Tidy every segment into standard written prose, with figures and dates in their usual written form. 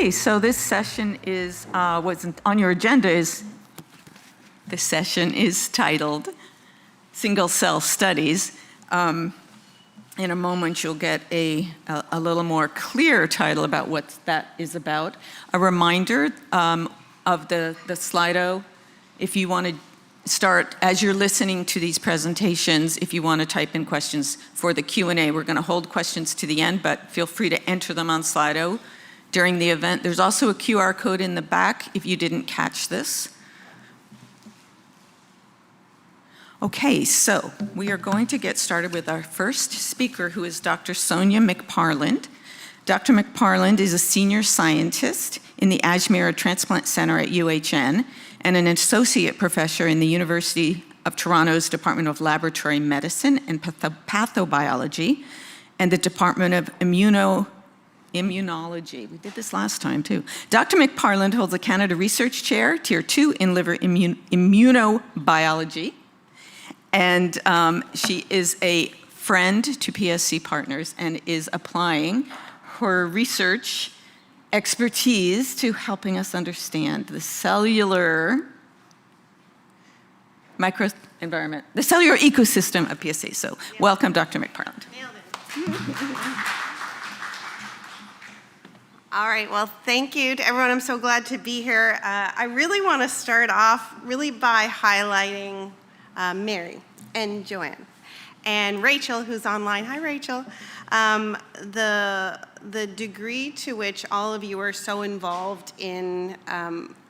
Okay, so this session is, what's on your agenda is, this session is titled Single Cell Studies. In a moment, you'll get a little more clear title about what that is about. A reminder of the Slido, if you want to start, as you're listening to these presentations, if you want to type in questions for the Q&A, we're going to hold questions to the end, but feel free to enter them on Slido during the event. There's also a QR code in the back if you didn't catch this. Okay, so we are going to get started with our first speaker, who is Dr. Sonia McParland. Dr. McParland is a senior scientist in the Ajmer Transplant Center at UHN and an associate professor in the University of Toronto's Department of Laboratory Medicine and Pathobiology and the Department of Immunology. We did this last time too. Dr. McParland holds a Canada Research Chair, Tier 2 in Liver Immunobiology. And she is a friend to PSC Partners and is applying her research expertise to helping us understand the cellular microenvironment, the cellular ecosystem of PSC. So welcome, Dr. McParland. Nailed it. All right, well, thank you to everyone. I'm so glad to be here. I really want to start off by highlighting Mary and Joanne and Rachel, who's online. Hi, Rachel. The degree to which all of you are so involved in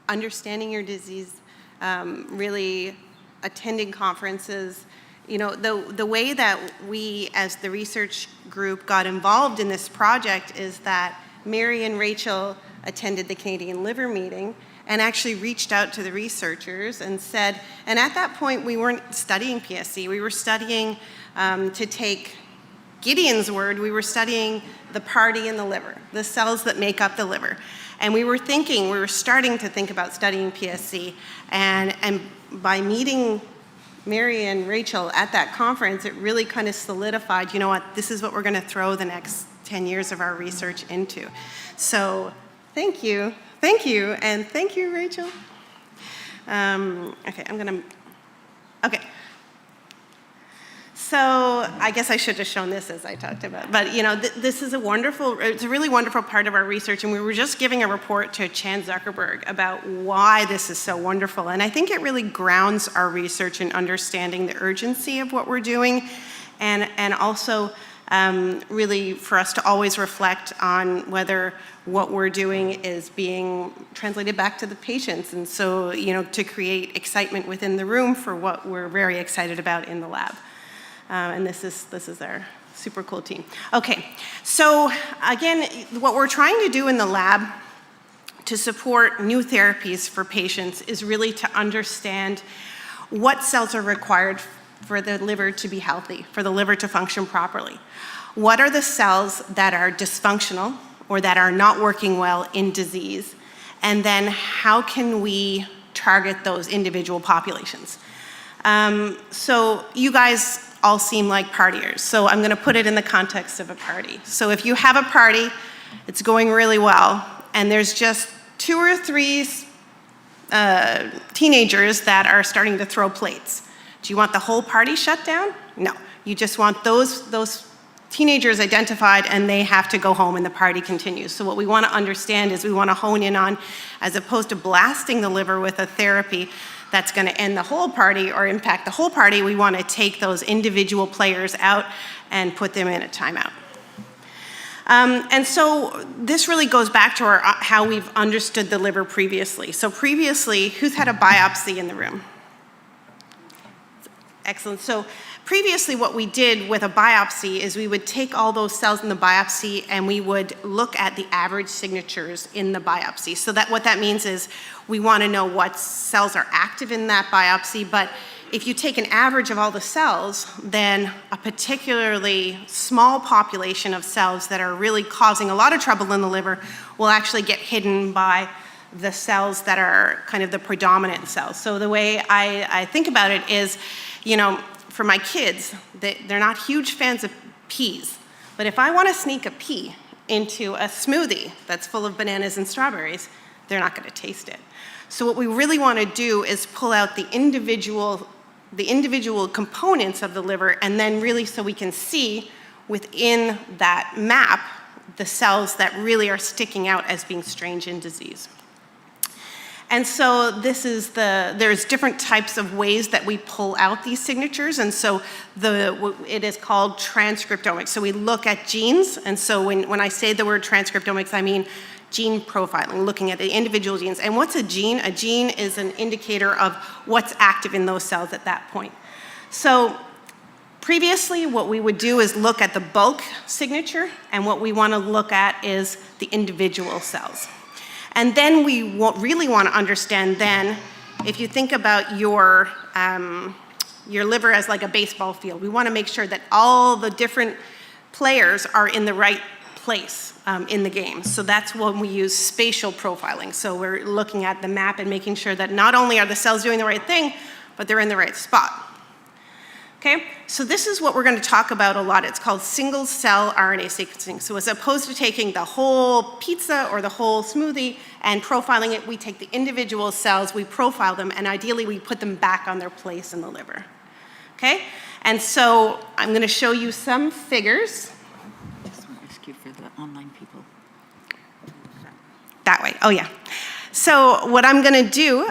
understanding your disease, really attending conferences. You know, the way that we as the research group got involved in this project is that Mary and Rachel attended the Canadian Liver Meeting and actually reached out to the researchers and said, and at that point we weren't studying PSC, we were studying, to take Gideon's word, we were studying the party in the liver, the cells that make up the liver. And we were starting to think about studying PSC, and by meeting Mary and Rachel at that conference, it really kind of solidified, you know what, this is what we're gonna throw the next 10 years of our research into. So thank you, and thank you, Rachel. Okay. So I guess I should have shown this as I talked about, but you know, this is it's a really wonderful part of our research, and we were just giving a report to Chan Zuckerberg about why this is so wonderful, and I think it really grounds our research in understanding the urgency of what we're doing, and also really for us to always reflect on whether what we're doing is being translated back to the patients, and so, you know, to create excitement within the room for what we're very excited about in the lab. And this is our super cool team. Okay, so again, what we're trying to do in the lab to support new therapies for patients is really to understand what cells are required for the liver to be healthy, for the liver to function properly. What are the cells that are dysfunctional or that are not working well in disease? And then how can we target those individual populations? So you guys all seem like partiers, so I'm going to put it in the context of a party. So if you have a party, it's going really well, and there's just 2 or 3 teenagers that are starting to throw plates. Do you want the whole party shut down? No. You just want those teenagers identified, and they have to go home and the party continues. So what we want to understand is we want to hone in on, as opposed to blasting the liver with a therapy that's going to end the whole party or impact the whole party, we want to take those individual players out and put them in a timeout. And so this really goes back to how we've understood the liver previously. So previously, who's had a biopsy in the room? Excellent. So previously what we did with a biopsy is we would take all those cells in the biopsy and we would look at the average signatures in the biopsy. So that what that means is we want to know what cells are active in that biopsy, but if you take an average of all the cells, then a particularly small population of cells that are really causing a lot of trouble in the liver will actually get hidden by the cells that are kind of the predominant cells. So the way I think about it is, you know, for my kids, they're not huge fans of peas, but if I want to sneak a pea into a smoothie that's full of bananas and strawberries, they're not going to taste it. So what we really want to do is pull out the individual components of the liver, and then really so we can see within that map the cells that really are sticking out as being strange in disease. And so there's different types of ways that we pull out these signatures, and so it is called transcriptomics. So we look at genes, and so when I say the word transcriptomics, I mean gene profiling, looking at the individual genes. And what's a gene? A gene is an indicator of what's active in those cells at that point. So previously, what we would do is look at the bulk signature, and what we want to look at is the individual cells. And then we really want to understand then, if you think about your liver as like a baseball field, we want to make sure that all the different players are in the right place in the game. So that's when we use spatial profiling. So we're looking at the map and making sure that not only are the cells doing the right thing, but they're in the right spot. Okay, so this is what we're going to talk about a lot. It's called single-cell RNA sequencing. So as opposed to taking the whole pizza or the whole smoothie and profiling it, we take the individual cells, we profile them, and ideally we put them back on their place in the liver. Okay, and so I'm going to show you some figures. I just want to ask you for the online people. That way, oh yeah. So what I'm going to do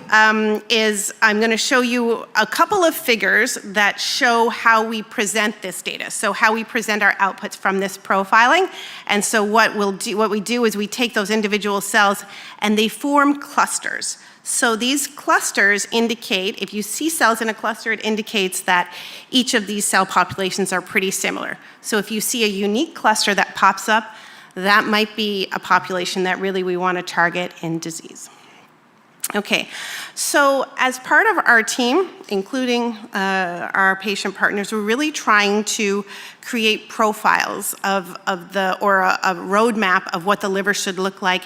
is I'm going to show you a couple of figures that show how we present this data, so how we present our outputs from this profiling. And so what we do is we take those individual cells and they form clusters. So these clusters indicate, if you see cells in a cluster, it indicates that each of these cell populations are pretty similar. So if you see a unique cluster that pops up, that might be a population that really we want to target in disease. Okay, so as part of our team, including our patient partners, we're really trying to create profiles or a roadmap of what the liver should look like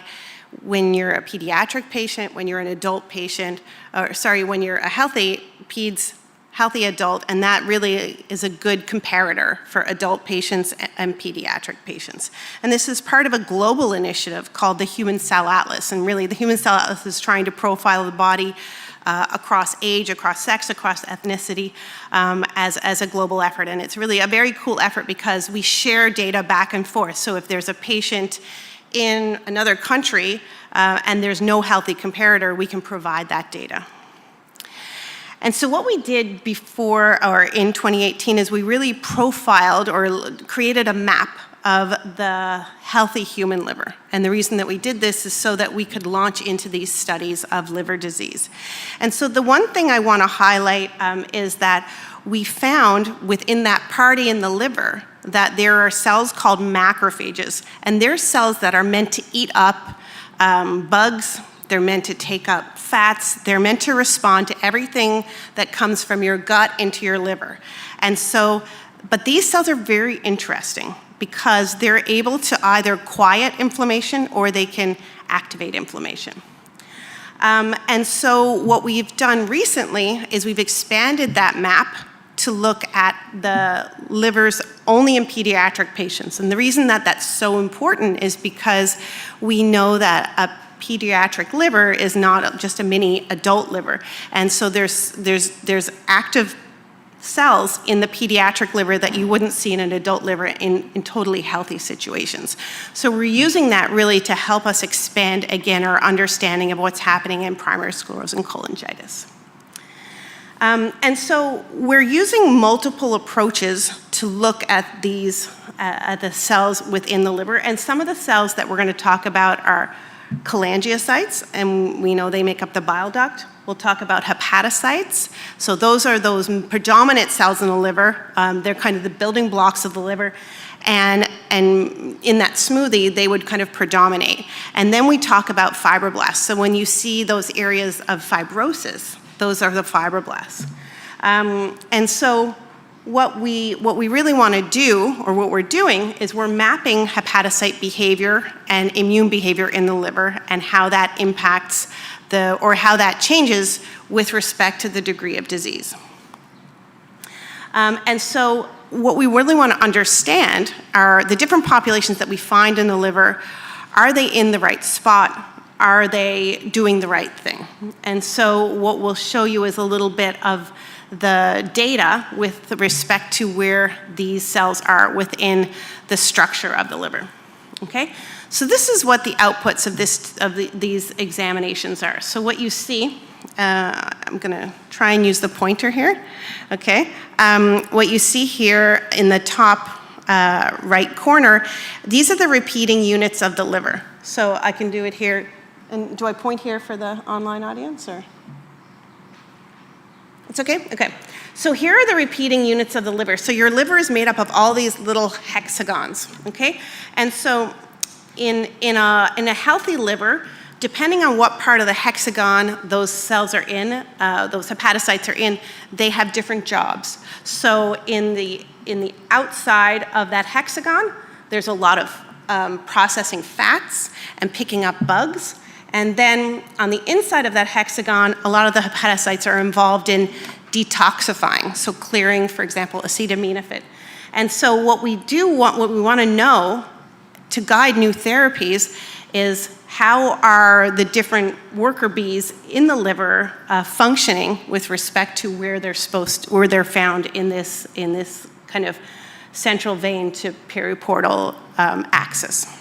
when you're a pediatric patient, when you're an adult patient, when you're a healthy adult, and that really is a good comparator for adult patients and pediatric patients. And this is part of a global initiative called the Human Cell Atlas. And really, the Human Cell Atlas is trying to profile the body across age, across sex, across ethnicity as a global effort. And it's really a very cool effort because we share data back and forth. So if there's a patient in another country and there's no healthy comparator, we can provide that data. And so what we did in 2018 is we really profiled or created a map of the healthy human liver. And the reason that we did this is so that we could launch into these studies of liver disease. And so the one thing I want to highlight is that we found within that party in the liver that there are cells called macrophages. And they're cells that are meant to eat up bugs. They're meant to take up fats. They're meant to respond to everything that comes from your gut into your liver. And so, but these cells are very interesting because they're able to either quiet inflammation or they can activate inflammation. And so what we've done recently is we've expanded that map to look at the livers only in pediatric patients. And the reason that that's so important is because we know that a pediatric liver is not just a mini adult liver. And so there's active cells in the pediatric liver that you wouldn't see in an adult liver in totally healthy situations. So we're using that really to help us expand, again, our understanding of what's happening in primary sclerosing cholangitis. And so we're using multiple approaches to look at these, at the cells within the liver. And some of the cells that we're going to talk about are cholangiocytes, and we know they make up the bile duct. We'll talk about hepatocytes. So those are those predominant cells in the liver. They're kind of the building blocks of the liver. And in that smoothie, they would kind of predominate. And then we talk about fibroblasts. So when you see those areas of fibrosis, those are the fibroblasts. And so what we really want to do, or what we're doing, is we're mapping hepatocyte behavior and immune behavior in the liver and how that impacts or how that changes with respect to the degree of disease. And so what we really want to understand are the different populations that we find in the liver. Are they in the right spot? Are they doing the right thing? And so what we'll show you is a little bit of the data with respect to where these cells are within the structure of the liver. Okay? So this is what the outputs of these examinations are. So what you see, I'm going to try and use the pointer here. Okay? What you see here in the top right corner, these are the repeating units of the liver. So I can do it here. And do I point here for the online audience, or? It's okay? Okay. So here are the repeating units of the liver. So your liver is made up of all these little hexagons, okay? And so in a healthy liver, depending on what part of the hexagon those cells are in, those hepatocytes are in, they have different jobs. So in the outside of that hexagon, there's a lot of processing fats and picking up bugs. And then on the inside of that hexagon, a lot of the hepatocytes are involved in detoxifying, so clearing, for example, acetaminophen. And so what we want to know to guide new therapies is how are the different worker bees in the liver functioning with respect to where they're found in this kind of central vein to periportal axis.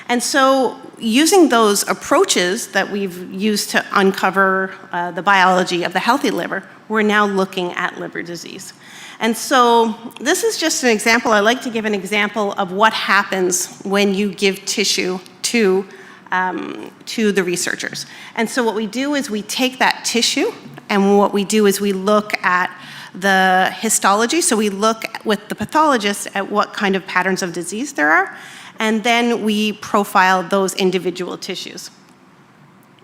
And so using those approaches that we've used to uncover the biology of the healthy liver, we're now looking at liver disease. And so this is just an example. I like to give an example of what happens when you give tissue to the researchers. And so what we do is we take that tissue, and what we do is we look at the histology. So we look with the pathologist at what kind of patterns of disease there are, and then we profile those individual tissues.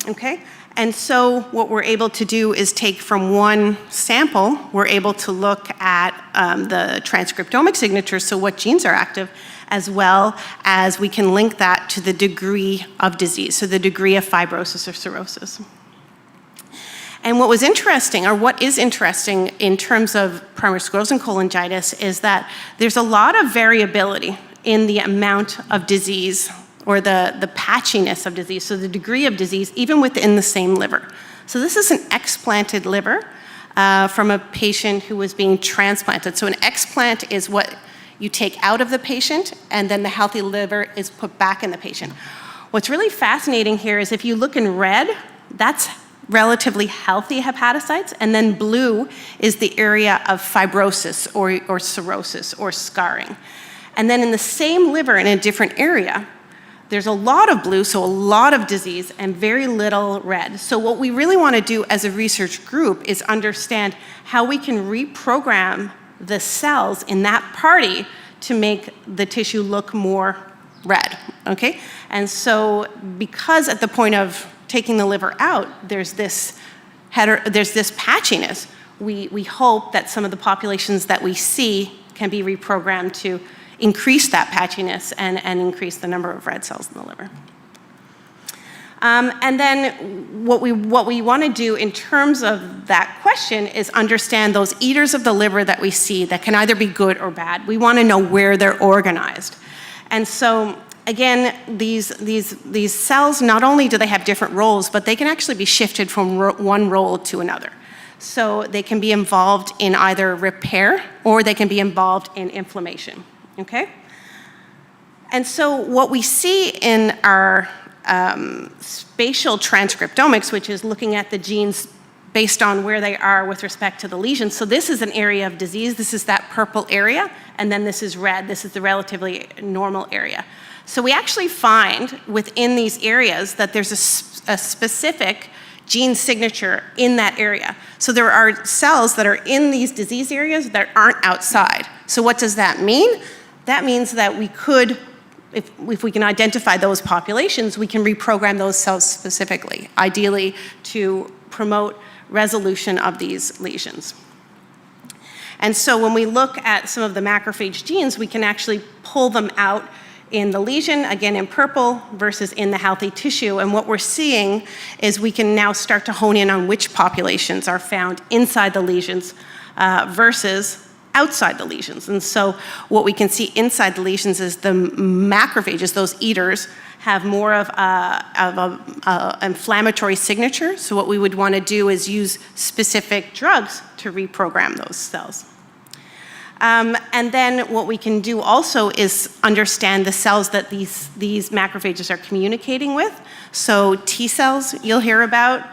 Okay? And so what we're able to do is take from one sample, we're able to look at the transcriptomic signatures, so what genes are active, as well as we can link that to the degree of disease, so the degree of fibrosis or cirrhosis. And what was interesting, or what is interesting in terms of primary sclerosing cholangitis, is that there's a lot of variability in the amount of disease or the patchiness of disease, so the degree of disease, even within the same liver. So this is an explanted liver from a patient who was being transplanted. So an explant is what you take out of the patient, and then the healthy liver is put back in the patient. What's really fascinating here is if you look in red, that's relatively healthy hepatocytes, and then blue is the area of fibrosis or cirrhosis or scarring. And then in the same liver in a different area, there's a lot of blue, so a lot of disease, and very little red. So what we really want to do as a research group is understand how we can reprogram the cells in that party to make the tissue look more red, okay? And so because at the point of taking the liver out, there's this patchiness, we hope that some of the populations that we see can be reprogrammed to increase that patchiness and increase the number of red cells in the liver. And then what we want to do in terms of that question is understand those eaters of the liver that we see that can either be good or bad. We want to know where they're organized. And so again, these cells, not only do they have different roles, but they can actually be shifted from one role to another. So they can be involved in either repair or they can be involved in inflammation. Okay? And so what we see in our spatial transcriptomics, which is looking at the genes based on where they are with respect to the lesions. So this is an area of disease. This is that purple area, and then this is red. This is the relatively normal area. So we actually find within these areas that there's a specific gene signature in that area. So there are cells that are in these disease areas that aren't outside. So what does that mean? That means that we could, if we can identify those populations, we can reprogram those cells specifically, ideally to promote resolution of these lesions. And so when we look at some of the macrophage genes, we can actually pull them out in the lesion, again in purple, versus in the healthy tissue. And what we're seeing is we can now start to hone in on which populations are found inside the lesions versus outside the lesions. And so what we can see inside the lesions is the macrophages, those eaters, have more of a inflammatory signature. So what we would want to do is use specific drugs to reprogram those cells. And then what we can do also is understand the cells that these macrophages are communicating with. So T cells you'll hear about,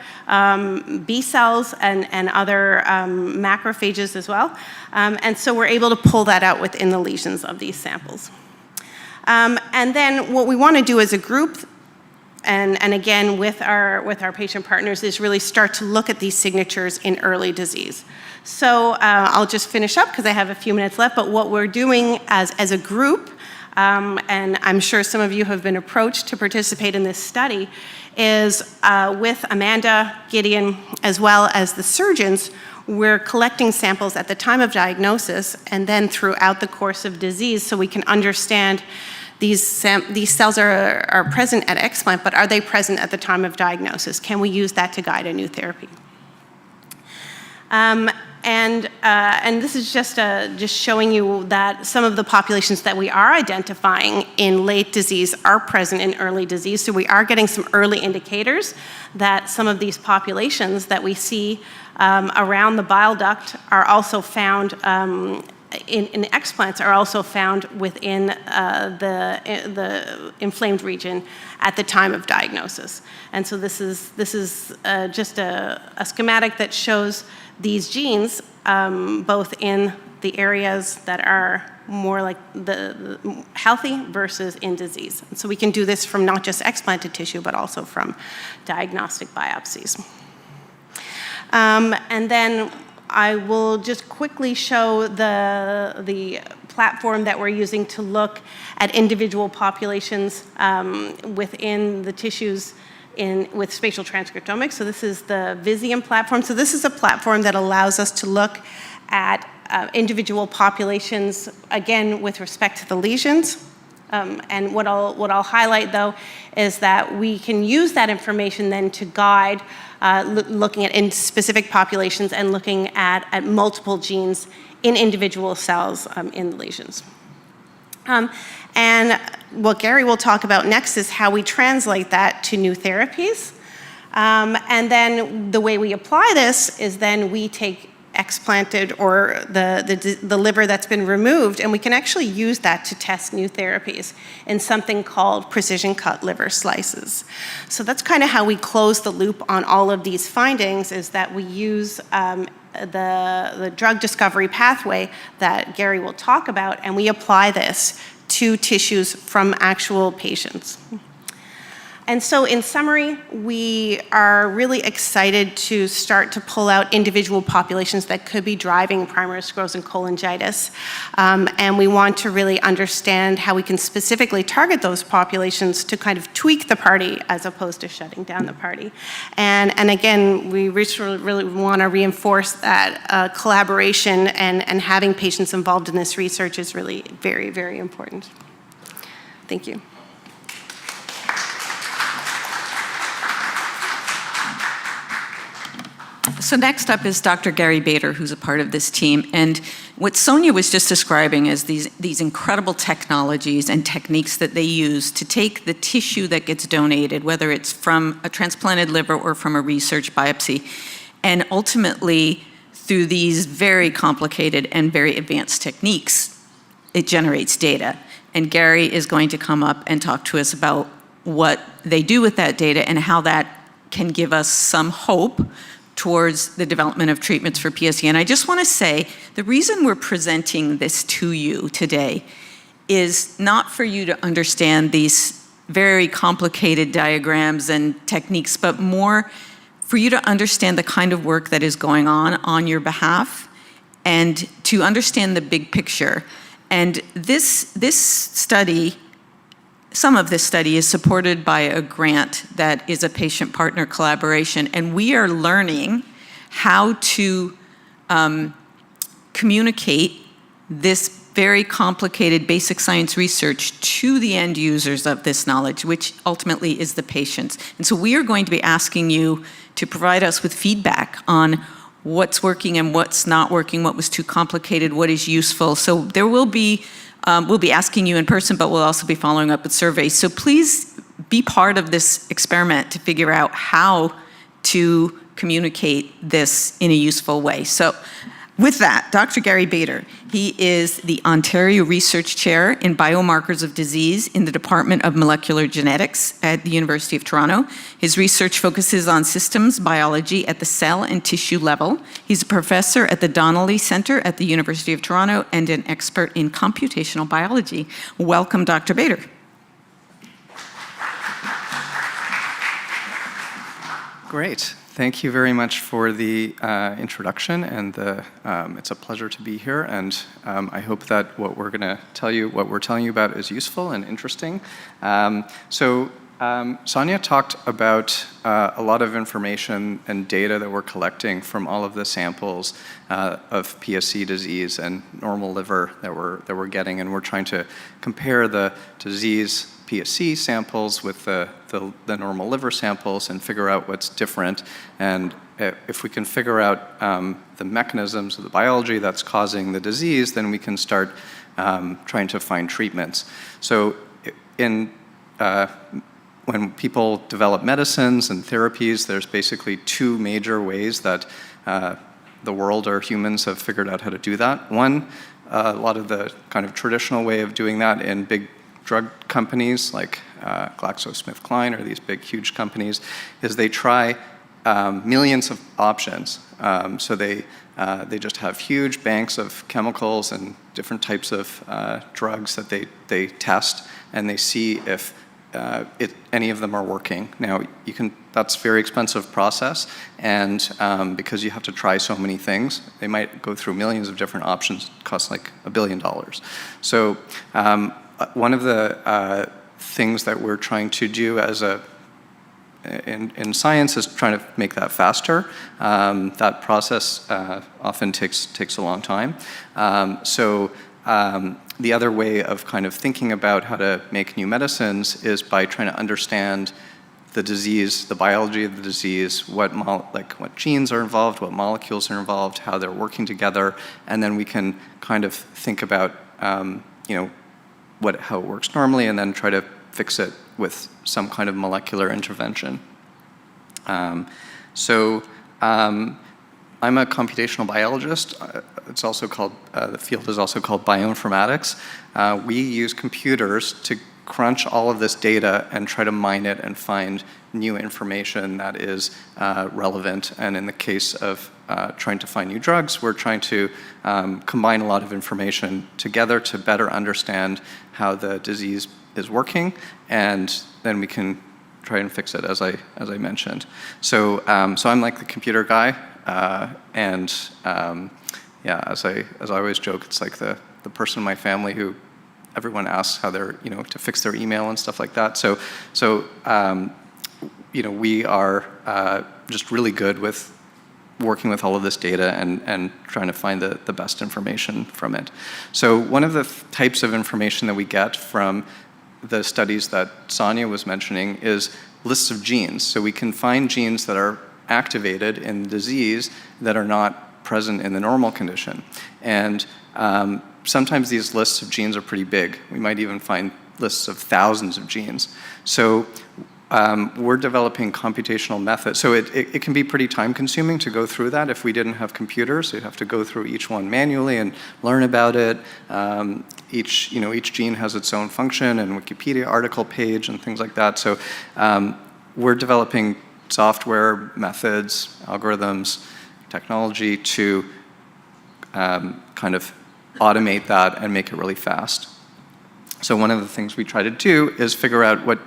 B cells and other macrophages as well. And so we're able to pull that out within the lesions of these samples. And then what we want to do as a group, and again with our patient partners, is really start to look at these signatures in early disease. So I'll just finish up because I have a few minutes left, but what we're doing as a group, and I'm sure some of you have been approached to participate in this study, is with Amanda, Gideon, as well as the surgeons, we're collecting samples at the time of diagnosis and then throughout the course of disease so we can understand these cells are present at explant, but are they present at the time of diagnosis? Can we use that to guide a new therapy? And this is just showing you that some of the populations that we are identifying in late disease are present in early disease. So we are getting some early indicators that some of these populations that we see around the bile duct are also found in explants, are also found within the inflamed region at the time of diagnosis. And so this is just a schematic that shows these genes both in the areas that are more like the healthy versus in disease. And so we can do this from not just explanted tissue, but also from diagnostic biopsies. And then I will just quickly show the platform that we're using to look at individual populations within the tissues with spatial transcriptomics. So this is the Visium platform. So this is a platform that allows us to look at individual populations, again, with respect to the lesions. And what I'll highlight, though, is that we can use that information then to guide looking at in specific populations and looking at multiple genes in individual cells in the lesions. And what Gary will talk about next is how we translate that to new therapies. And then the way we apply this is then we take explanted or the liver that's been removed, and we can actually use that to test new therapies in something called precision cut liver slices. So that's kind of how we close the loop on all of these findings, is that we use the drug discovery pathway that Gary will talk about, and we apply this to tissues from actual patients. And so in summary, we are really excited to start to pull out individual populations that could be driving primary sclerosing cholangitis. And we want to really understand how we can specifically target those populations to kind of tweak the party as opposed to shutting down the party. And again, we really want to reinforce that collaboration and having patients involved in this research is really very, very important. Thank you. So next up is Dr. Gary Bader, who's a part of this team. And what Sonia was just describing is these incredible technologies and techniques that they use to take the tissue that gets donated, whether it's from a transplanted liver or from a research biopsy, and ultimately, through these very complicated and very advanced techniques, it generates data. And Gary is going to come up and talk to us about what they do with that data and how that can give us some hope towards the development of treatments for PSC. And I just want to say, the reason we're presenting this to you today is not for you to understand these very complicated diagrams and techniques, but more for you to understand the kind of work that is going on your behalf and to understand the big picture. And this study, some of this study is supported by a grant that is a patient-partner collaboration, and we are learning how to communicate this very complicated basic science research to the end users of this knowledge, which ultimately is the patients. And so we are going to be asking you to provide us with feedback on what's working and what's not working, what was too complicated, what is useful. So there will be, we'll be asking you in person, but we'll also be following up with surveys. So please be part of this experiment to figure out how to communicate this in a useful way. So with that, Dr. Gary Bader, he is the Ontario Research Chair in Biomarkers of Disease in the Department of Molecular Genetics at the University of Toronto. His research focuses on systems biology at the cell and tissue level. He's a professor at the Donnelly Centre at the University of Toronto and an expert in computational biology. Welcome, Dr. Bader. Great. Thank you very much for the introduction, and it's a pleasure to be here. And I hope that what we're telling you about is useful and interesting. Sonia talked about a lot of information and data that we're collecting from all of the samples of PSC disease and normal liver that we're getting, and we're trying to compare the disease PSC samples with the normal liver samples and figure out what's different. And if we can figure out the mechanisms of the biology that's causing the disease, then we can start trying to find treatments. So when people develop medicines and therapies, there's basically two major ways that the world or humans have figured out how to do that. One, a lot of the kind of traditional way of doing that in big drug companies like GlaxoSmithKline or these big, huge companies, is they try millions of options. So they just have huge banks of chemicals and different types of drugs that they test, and they see if any of them are working. Now, that's a very expensive process, and because you have to try so many things, they might go through millions of different options. It costs like $1 billion. So one of the things that we're trying to do in science is trying to make that faster. That process often takes a long time. The other way of kind of thinking about how to make new medicines is by trying to understand the disease, the biology of the disease, what genes are involved, what molecules are involved, how they're working together, and then we can kind of think about how it works normally, and then try to fix it with some kind of molecular intervention. I'm a computational biologist. It's also called, the field is also called bioinformatics. We use computers to crunch all of this data and try to mine it and find new information that is relevant. And in the case of trying to find new drugs, we're trying to combine a lot of information together to better understand how the disease is working, and then we can try and fix it, as I mentioned. So I'm like the computer guy, as I always joke, it's like the person in my family who everyone asks how they're, to fix their email and stuff like that. So we are just really good with working with all of this data and trying to find the best information from it. So one of the types of information that we get from the studies that Sonia was mentioning is lists of genes. So we can find genes that are activated in disease that are not present in the normal condition. And sometimes these lists of genes are pretty big. We might even find lists of thousands of genes. So we're developing computational methods. So it can be pretty time consuming to go through that if we didn't have computers. You'd have to go through each one manually and learn about it. Each gene has its own function and Wikipedia article page and things like that. So we're developing software, methods, algorithms, technology to kind of automate that and make it really fast. So one of the things we try to do is figure out what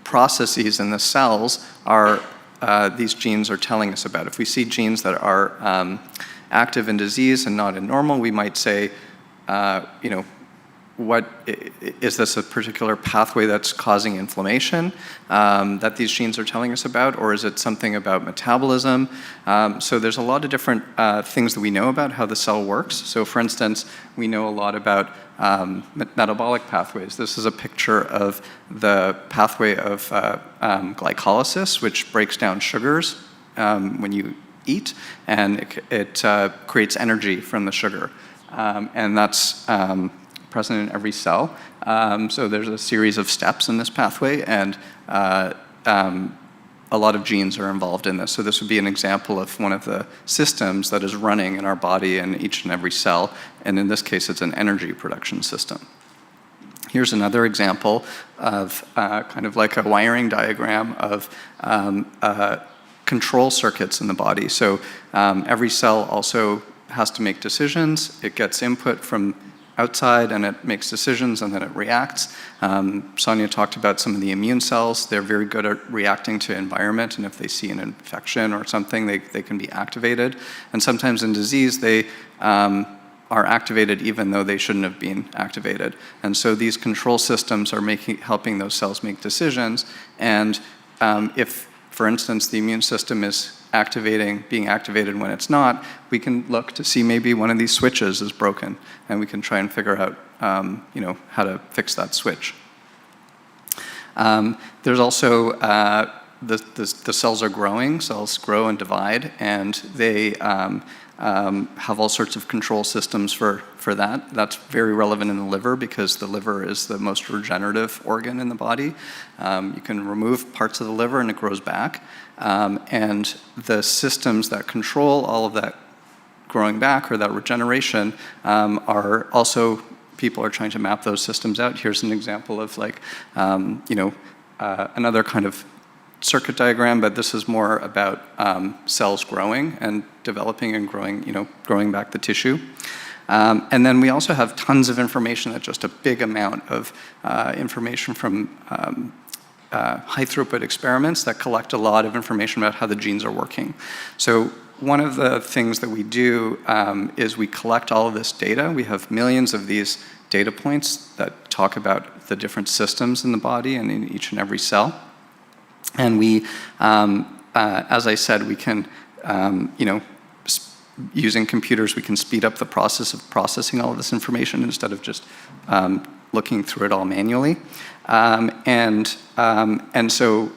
processes in the cells these genes are telling us about. If we see genes that are active in disease and not in normal, we might say, what is this a particular pathway that's causing inflammation that these genes are telling us about, or is it something about metabolism? So there's a lot of different things that we know about how the cell works. So for instance, we know a lot about metabolic pathways. This is a picture of the pathway of glycolysis, which breaks down sugars when you eat, and it creates energy from the sugar. And that's present in every cell. So there's a series of steps in this pathway, and a lot of genes are involved in this. So this would be an example of one of the systems that is running in our body in each and every cell, and in this case, it's an energy production system. Here's another example of kind of like a wiring diagram of control circuits in the body. So every cell also has to make decisions. It gets input from outside and it makes decisions and then it reacts. Sonia talked about some of the immune cells. They're very good at reacting to environment, and if they see an infection or something, they can be activated. And sometimes in disease, they are activated even though they shouldn't have been activated. And so these control systems are helping those cells make decisions. And if, for instance, the immune system is being activated when it's not, we can look to see maybe one of these switches is broken, and we can try and figure out how to fix that switch. There's also the cells are growing. Cells grow and divide, and they have all sorts of control systems for that. That's very relevant in the liver because the liver is the most regenerative organ in the body. You can remove parts of the liver and it grows back. And the systems that control all of that growing back or that regeneration are also, people are trying to map those systems out. Here's an example of another kind of circuit diagram, but this is more about cells growing and developing and growing back the tissue. And then we also have tons of information, that's just a big amount of information from high throughput experiments that collect a lot of information about how the genes are working. So one of the things that we do is we collect all of this data. We have millions of these data points that talk about the different systems in the body and in each and every cell. And we, as I said, we can, using computers, we can speed up the process of processing all of this information instead of just looking through it all manually. And so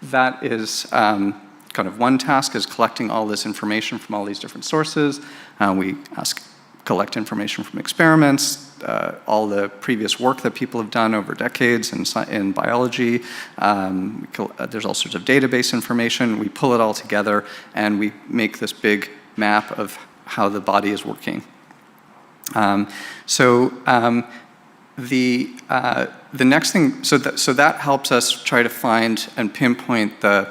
that is kind of one task, is collecting all this information from all these different sources. We collect information from experiments, all the previous work that people have done over decades in biology. There's all sorts of database information. We pull it all together and we make this big map of how the body is working. The next thing, so that helps us try to find and pinpoint the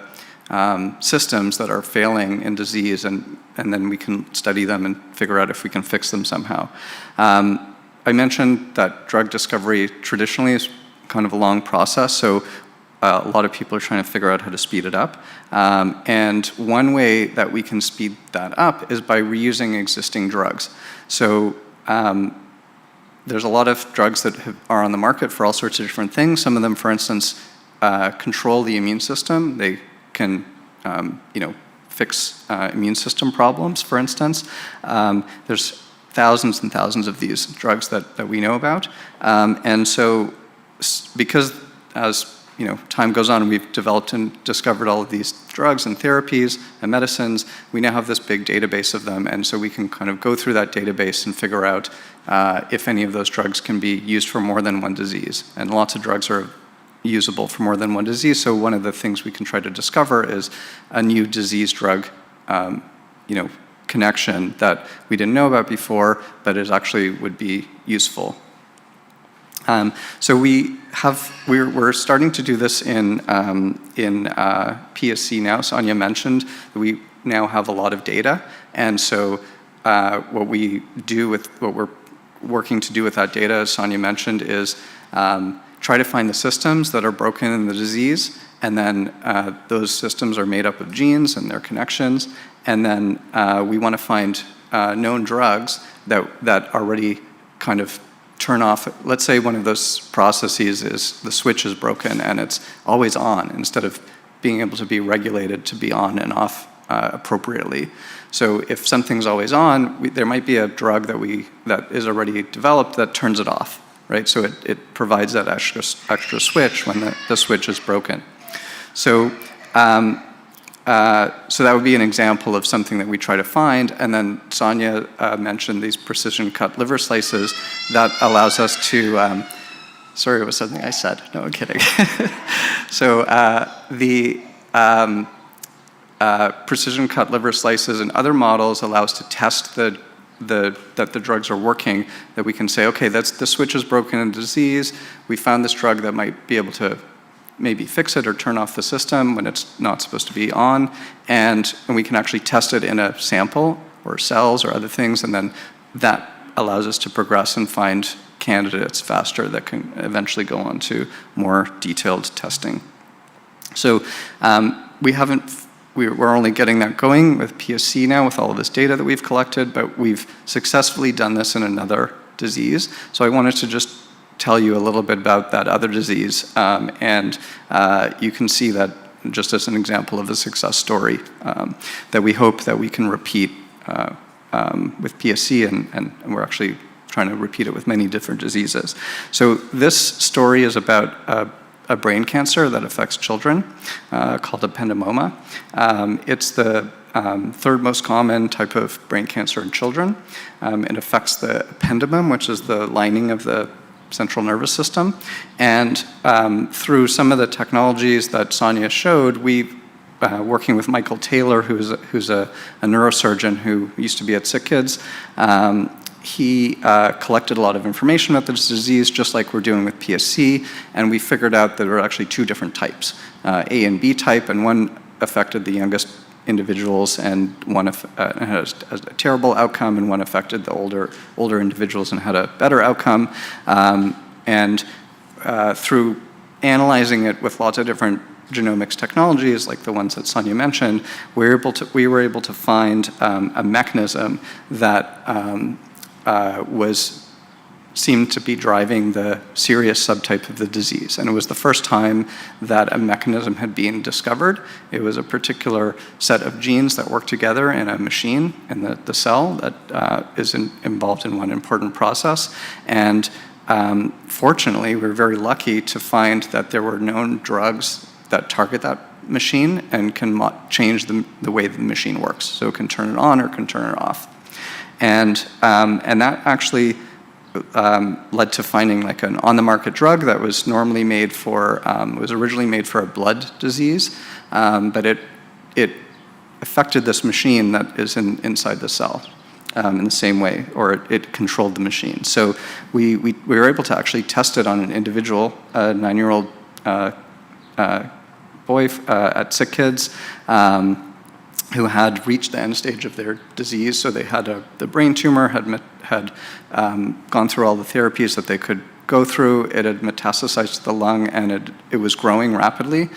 systems that are failing in disease, and then we can study them and figure out if we can fix them somehow. I mentioned that drug discovery traditionally is kind of a long process, so a lot of people are trying to figure out how to speed it up. And one way that we can speed that up is by reusing existing drugs. So there's a lot of drugs that are on the market for all sorts of different things. Some of them, for instance, control the immune system. They can, fix immune system problems, for instance. There's thousands and thousands of these drugs that we know about. And so because as time goes on, we've developed and discovered all of these drugs and therapies and medicines, we now have this big database of them, and so we can kind of go through that database and figure out if any of those drugs can be used for more than one disease. And lots of drugs are usable for more than one disease, so one of the things we can try to discover is a new disease drug connection that we didn't know about before, but it actually would be useful. So we're starting to do this in PSC now. Sonia mentioned that we now have a lot of data, and so what we're working to do with that data, as Sonia mentioned, is try to find the systems that are broken in the disease, and then those systems are made up of genes and their connections, and then we want to find known drugs that already kind of turn off. Let's say one of those processes is the switch is broken and it's always on instead of being able to be regulated to be on and off appropriately. So if something's always on, there might be a drug that is already developed that turns it off, right? So it provides that extra switch when the switch is broken. So so that would be an example of something that we try to find. And then Sonia mentioned these precision cut liver slices that allows us to, sorry, it was something I said. No, I'm kidding. So the precision cut liver slices in other models allow us to test that the drugs are working, that we can say, okay, the switch is broken in disease. We found this drug that might be able to maybe fix it or turn off the system when it's not supposed to be on, and we can actually test it in a sample or cells or other things, and then that allows us to progress and find candidates faster that can eventually go on to more detailed testing. So we're only getting that going with PSC now with all of this data that we've collected, but we've successfully done this in another disease. So I wanted to just tell you a little bit about that other disease, and you can see that just as an example of a success story that we hope that we can repeat with PSC, and we're actually trying to repeat it with many different diseases. So this story is about a brain cancer that affects children called ependymoma. It's the third most common type of brain cancer in children. It affects the ependymum, which is the lining of the central nervous system. And through some of the technologies that Sonia showed, working with Michael Taylor, who's a neurosurgeon who used to be at Sick Kids, he collected a lot of information about this disease, just like we're doing with PSC, and we figured out that there are actually two different types, A and B type, and one affected the youngest individuals, and one had a terrible outcome, and one affected the older individuals and had a better outcome. Through analyzing it with lots of different genomics technologies, like the ones that Sonia mentioned, we were able to find a mechanism that seemed to be driving the serious subtype of the disease. And it was the first time that a mechanism had been discovered. It was a particular set of genes that work together in a machine in the cell that is involved in one important process. And fortunately, we're very lucky to find that there were known drugs that target that machine and can change the way the machine works. So it can turn it on or can turn it off. And that actually led to finding like an on-the-market drug that was normally made for, was originally made for a blood disease, but it affected this machine that is inside the cell in the same way, or it controlled the machine. So we were able to actually test it on an individual, a 9-year-old boy at Sick Kids, who had reached the end stage of their disease. So they had the brain tumor had gone through all the therapies that they could go through. It had metastasized to the lung, and it was growing rapidly.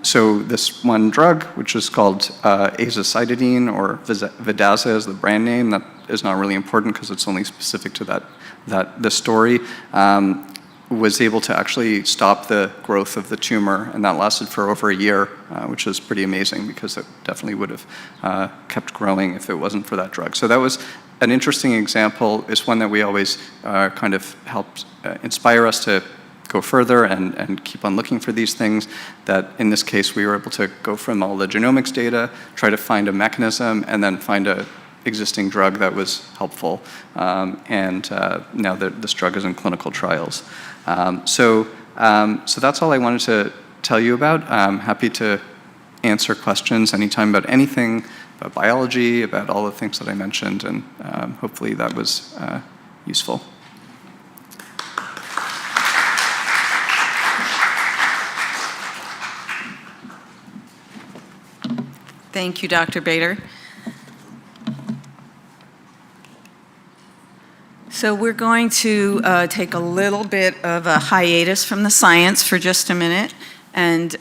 So this one drug, which is called azacitidine, or Vidaza is the brand name, that is not really important because it's only specific to this story, was able to actually stop the growth of the tumor, and that lasted for over a year, which is pretty amazing because it definitely would have kept growing if it wasn't for that drug. So that was an interesting example. It's one that we always kind of helped inspire us to go further and keep on looking for these things, that in this case we were able to go from all the genomics data, try to find a mechanism, and then find a existing drug that was helpful, and now this drug is in clinical trials. So that's all I wanted to tell you about. I'm happy to answer questions anytime about anything, about biology, about all the things that I mentioned, and hopefully that was useful. Thank you, Dr. Bader. So we're going to take a little bit of a hiatus from the science for just a minute. And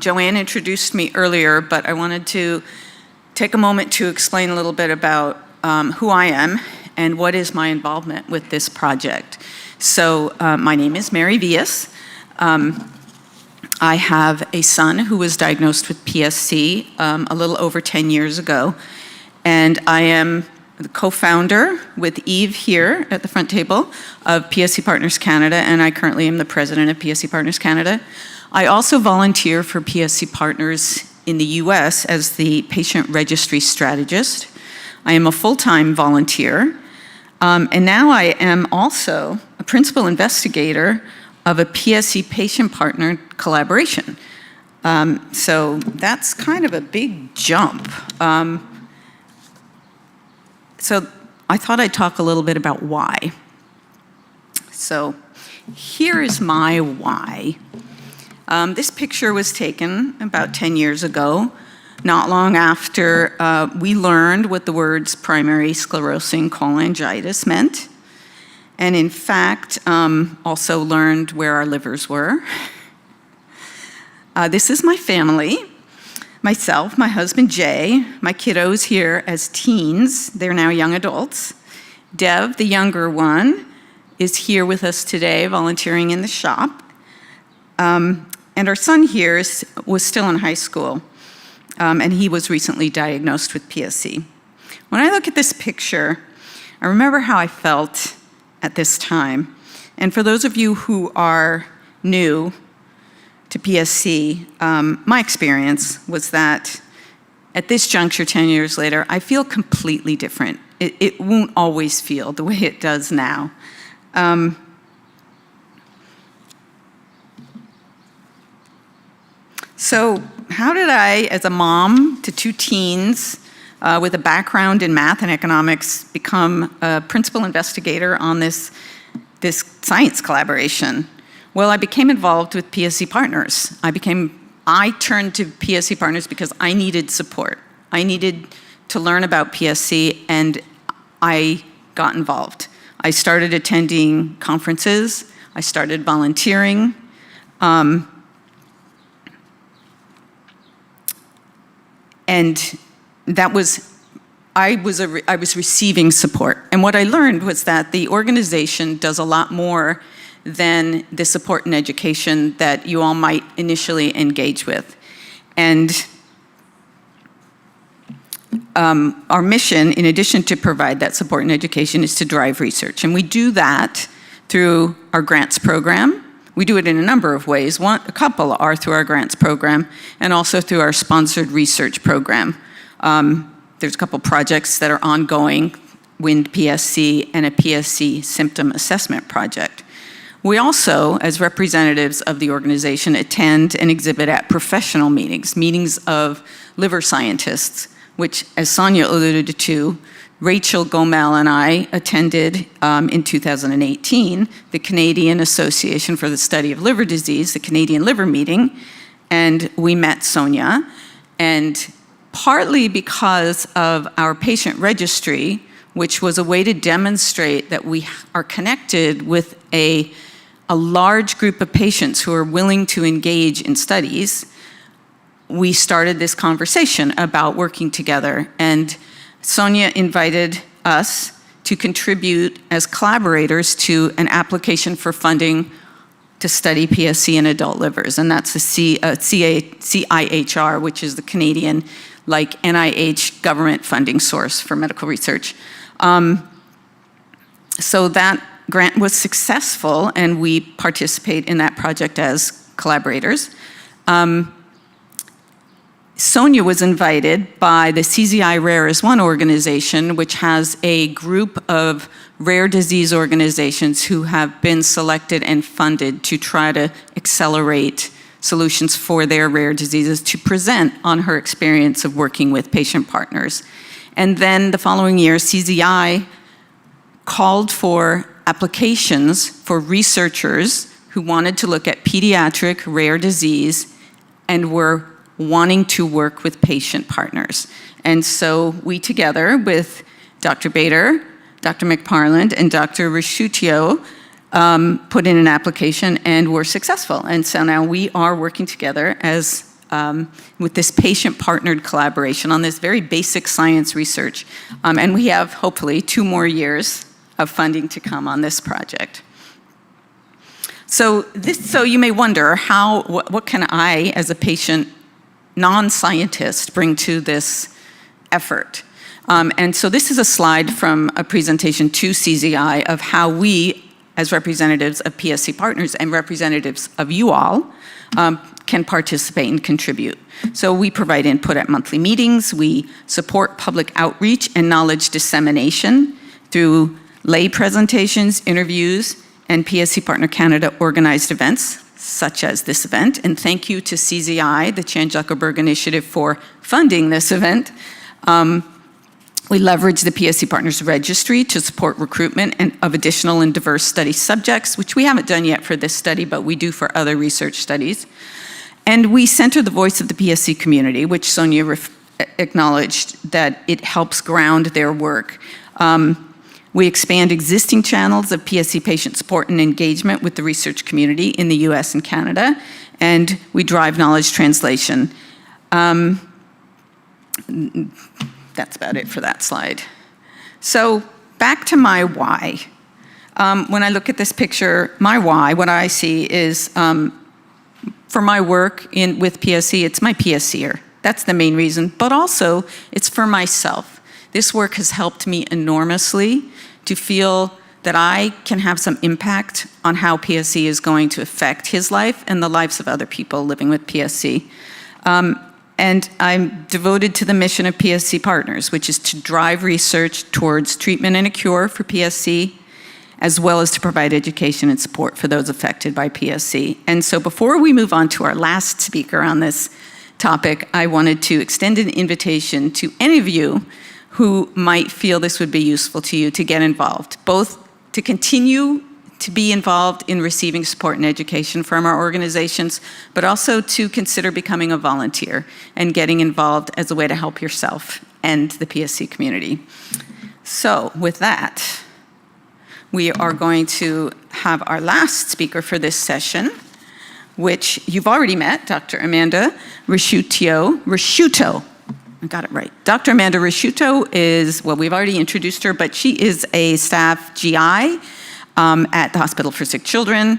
Joanne introduced me earlier, but I wanted to take a moment to explain a little bit about who I am and what is my involvement with this project. So my name is Mary Villas. I have a son who was diagnosed with PSC a little over 10 years ago, and I am the co-founder with Eve here at the front table of PSC Partners Canada, and I currently am the president of PSC Partners Canada. I also volunteer for PSC Partners in the US as the patient registry strategist. I am a full-time volunteer, and now I am also a principal investigator of a PSC patient partner collaboration. So that's kind of a big jump. So I thought I'd talk a little bit about why. So here is my why. This picture was taken about 10 years ago, not long after we learned what the words primary sclerosing cholangitis meant, and in fact, also learned where our livers were. This is my family. Myself, my husband Jay, my kiddos here as teens, they're now young adults. Dev, the younger one, is here with us today, volunteering in the shop. And our son here was still in high school, and he was recently diagnosed with PSC. When I look at this picture, I remember how I felt at this time. And for those of you who are new to PSC, my experience was that at this juncture 10 years later, I feel completely different. It won't always feel the way it does now. So how did I, as a mom to two teens with a background in math and economics, become a principal investigator on this science collaboration? Well, I became involved with PSC Partners. I turned to PSC Partners because I needed support. I needed to learn about PSC, and I got involved. I started attending conferences. I started volunteering. And that was, I was receiving support. And what I learned was that the organization does a lot more than the support and education that you all might initially engage with. And our mission, in addition to provide that support and education, is to drive research. And we do that through our grants program. We do it in a number of ways. A couple are through our grants program and also through our sponsored research program. There's a couple projects that are ongoing, WIND PSC and a PSC symptom assessment project. We also, as representatives of the organization, attend and exhibit at professional meetings of liver scientists, which, as Sonia alluded to, Rachel Gomel and I attended in 2018 the Canadian Association for the Study of Liver Disease, the Canadian Liver Meeting, and we met Sonia. And partly because of our patient registry, which was a way to demonstrate that we are connected with a large group of patients who are willing to engage in studies, we started this conversation about working together. And Sonia invited us to contribute as collaborators to an application for funding to study PSC in adult livers, and that's the CIHR, which is the Canadian, like NIH government funding source for medical research. So that grant was successful, and we participate in that project as collaborators. Sonia was invited by the CZI Rare as One organization, which has a group of rare disease organizations who have been selected and funded to try to accelerate solutions for their rare diseases, to present on her experience of working with patient partners. And then the following year, CZI called for applications for researchers who wanted to look at pediatric rare disease and were wanting to work with patient partners. And so we, together with Dr. Bader, Dr. McParland, and Dr. Risciuccio, put in an application and were successful. And so now we are working together as with this patient-partnered collaboration on this very basic science research. And we have, hopefully, 2 more years of funding to come on this project. So you may wonder, what can I, as a patient non-scientist, bring to this effort? And so this is a slide from a presentation to CZI of how we, as representatives of PSC Partners and representatives of you all, can participate and contribute. So we provide input at monthly meetings. We support public outreach and knowledge dissemination through lay presentations, interviews, and PSC Partner Canada organized events, such as this event. And thank you to CZI, the Chan Zuckerberg Initiative, for funding this event. We leverage the PSC Partners Registry to support recruitment of additional and diverse study subjects, which we haven't done yet for this study, but we do for other research studies. And we center the voice of the PSC community, which Sonia acknowledged that it helps ground their work. We expand existing channels of PSC patient support and engagement with the research community in the US and Canada, and we drive knowledge translation. That's about it for that slide. So back to my why. When I look at this picture, my why, what I see is for my work with PSC, it's my PSCer. That's the main reason, but also it's for myself. This work has helped me enormously to feel that I can have some impact on how PSC is going to affect his life and the lives of other people living with PSC. And I'm devoted to the mission of PSC Partners, which is to drive research towards treatment and a cure for PSC, as well as to provide education and support for those affected by PSC. And so before we move on to our last speaker on this topic, I wanted to extend an invitation to any of you who might feel this would be useful to you to get involved, both to continue to be involved in receiving support and education from our organizations, but also to consider becoming a volunteer and getting involved as a way to help yourself and the PSC community. So with that, we are going to have our last speaker for this session, which you've already met, Dr. Amanda Risciuto. I got it right. Dr. Amanda Risciuto is, well, we've already introduced her, but she is a staff GI at the Hospital for Sick Children,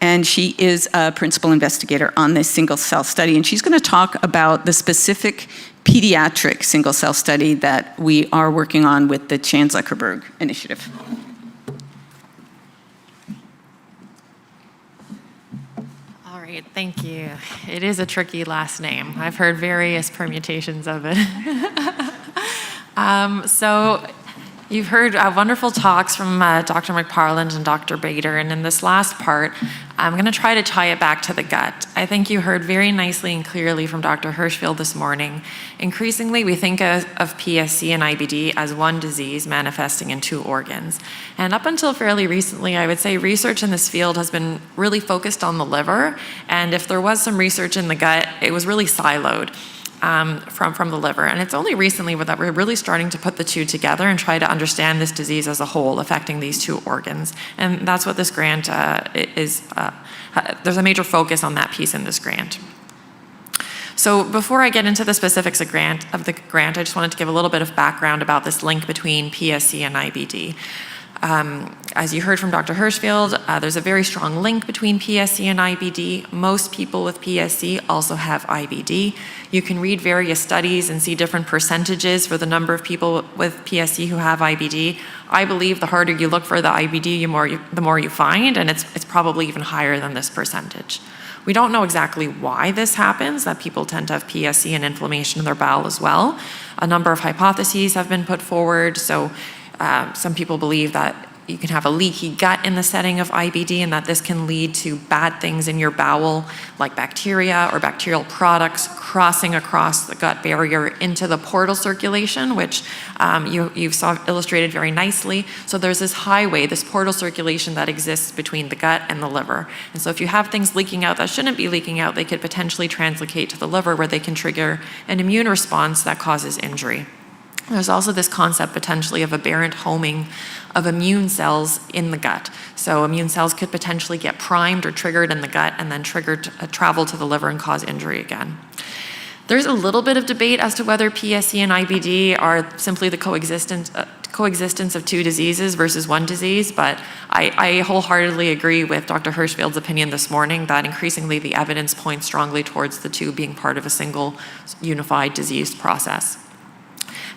and she is a principal investigator on this single-cell study, and she's going to talk about the specific pediatric single-cell study that we are working on with the Chan Zuckerberg Initiative. All right, thank you. It is a tricky last name. I've heard various permutations of it. So you've heard wonderful talks from Dr. McParland and Dr. Bader, and in this last part, I'm going to try to tie it back to the gut. I think you heard very nicely and clearly from Dr. Hirschfield this morning. Increasingly, we think of PSC and IBD as one disease manifesting in two organs. And up until fairly recently, I would say research in this field has been really focused on the liver, and if there was some research in the gut, it was really siloed. From the liver. And it's only recently that we're really starting to put the two together and try to understand this disease as a whole affecting these two organs. And that's what this grant is. There's a major focus on that piece in this grant. So before I get into the specifics of the grant, I just wanted to give a little bit of background about this link between PSC and IBD. As you heard from Dr. Hirschfield, there's a very strong link between PSC and IBD. Most people with PSC also have IBD. You can read various studies and see different percentages for the number of people with PSC who have IBD. I believe the harder you look for the IBD, the more you find, and it's probably even higher than this percentage. We don't know exactly why this happens, that people tend to have PSC and inflammation in their bowel as well. A number of hypotheses have been put forward. So some people believe that you can have a leaky gut in the setting of IBD, and that this can lead to bad things in your bowel, like bacteria or bacterial products crossing across the gut barrier into the portal circulation, which you saw illustrated very nicely. So there's this highway, this portal circulation that exists between the gut and the liver. And so if you have things leaking out that shouldn't be leaking out, they could potentially translocate to the liver, where they can trigger an immune response that causes injury. There's also this concept potentially of aberrant homing of immune cells in the gut. So immune cells could potentially get primed or triggered in the gut and then travel to the liver and cause injury again. There's a little bit of debate as to whether PSC and IBD are simply the coexistence of two diseases versus one disease, but I wholeheartedly agree with Dr. Hirschfield's opinion this morning that increasingly the evidence points strongly towards the two being part of a single unified disease process.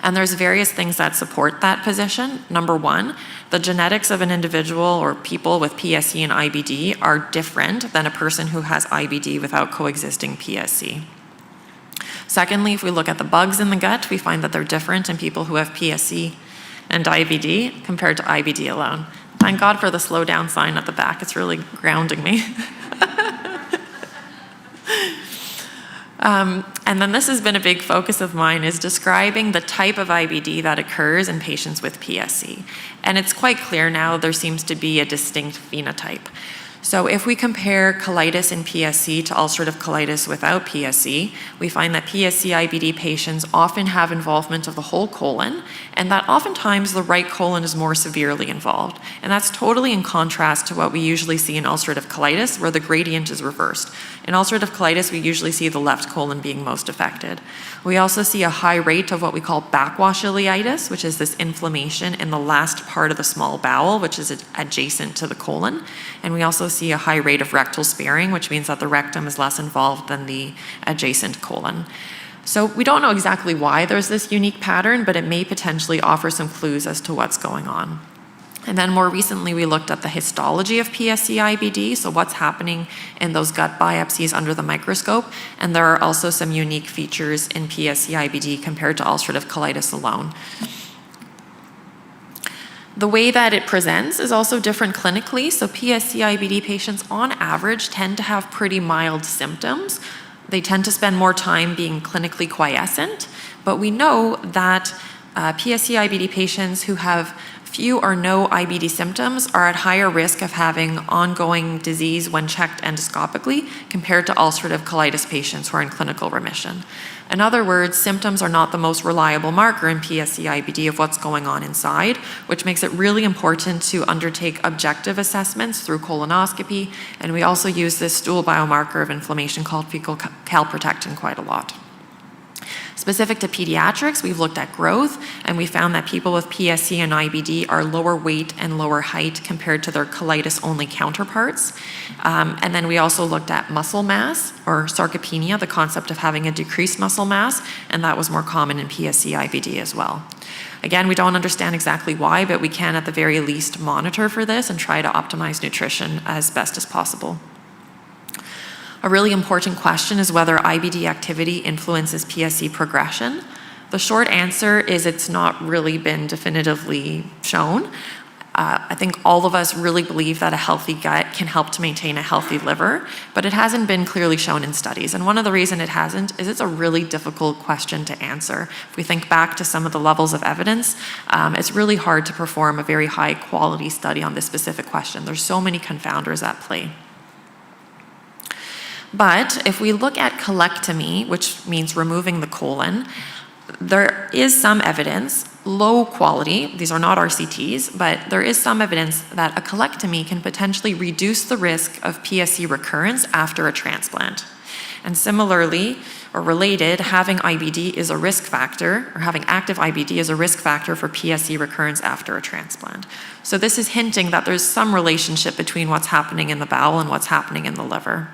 And there's various things that support that position. Number one, the genetics of an individual or people with PSC and IBD are different than a person who has IBD without coexisting PSC. Secondly, if we look at the bugs in the gut, we find that they're different in people who have PSC and IBD compared to IBD alone. Thank God for the slow down sign at the back. It's really grounding me. And then this has been a big focus of mine, is describing the type of IBD that occurs in patients with PSC. And it's quite clear now there seems to be a distinct phenotype. So if we compare colitis in PSC to ulcerative colitis without PSC, we find that PSC IBD patients often have involvement of the whole colon, and that oftentimes the right colon is more severely involved. And that's totally in contrast to what we usually see in ulcerative colitis, where the gradient is reversed. In ulcerative colitis, we usually see the left colon being most affected. We also see a high rate of what we call backwash ileitis, which is this inflammation in the last part of the small bowel, which is adjacent to the colon. And we also see a high rate of rectal sparing, which means that the rectum is less involved than the adjacent colon. So we don't know exactly why there's this unique pattern, but it may potentially offer some clues as to what's going on. And then more recently, we looked at the histology of PSC IBD, so what's happening in those gut biopsies under the microscope, and there are also some unique features in PSC IBD compared to ulcerative colitis alone. The way that it presents is also different clinically, so PSC IBD patients on average tend to have pretty mild symptoms. They tend to spend more time being clinically quiescent, but we know that PSC IBD patients who have few or no IBD symptoms are at higher risk of having ongoing disease when checked endoscopically compared to ulcerative colitis patients who are in clinical remission. In other words, symptoms are not the most reliable marker in PSC IBD of what's going on inside, which makes it really important to undertake objective assessments through colonoscopy, and we also use this stool biomarker of inflammation called fecal calprotectin quite a lot. Specific to pediatrics, we've looked at growth, and we found that people with PSC and IBD are lower weight and lower height compared to their colitis-only counterparts. And then we also looked at muscle mass, or sarcopenia, the concept of having a decreased muscle mass, and that was more common in PSC IBD as well. Again, we don't understand exactly why, but we can at the very least monitor for this and try to optimize nutrition as best as possible. A really important question is whether IBD activity influences PSC progression. The short answer is it's not really been definitively shown. I think all of us really believe that a healthy gut can help to maintain a healthy liver, but it hasn't been clearly shown in studies. And one of the reasons it hasn't is it's a really difficult question to answer. If we think back to some of the levels of evidence, it's really hard to perform a very high quality study on this specific question. There's so many confounders at play. But if we look at colectomy, which means removing the colon, there is some evidence, low quality, these are not RCTs, but there is some evidence that a colectomy can potentially reduce the risk of PSC recurrence after a transplant. And similarly, or related, having IBD is a risk factor, or having active IBD is a risk factor for PSC recurrence after a transplant. So this is hinting that there's some relationship between what's happening in the bowel and what's happening in the liver.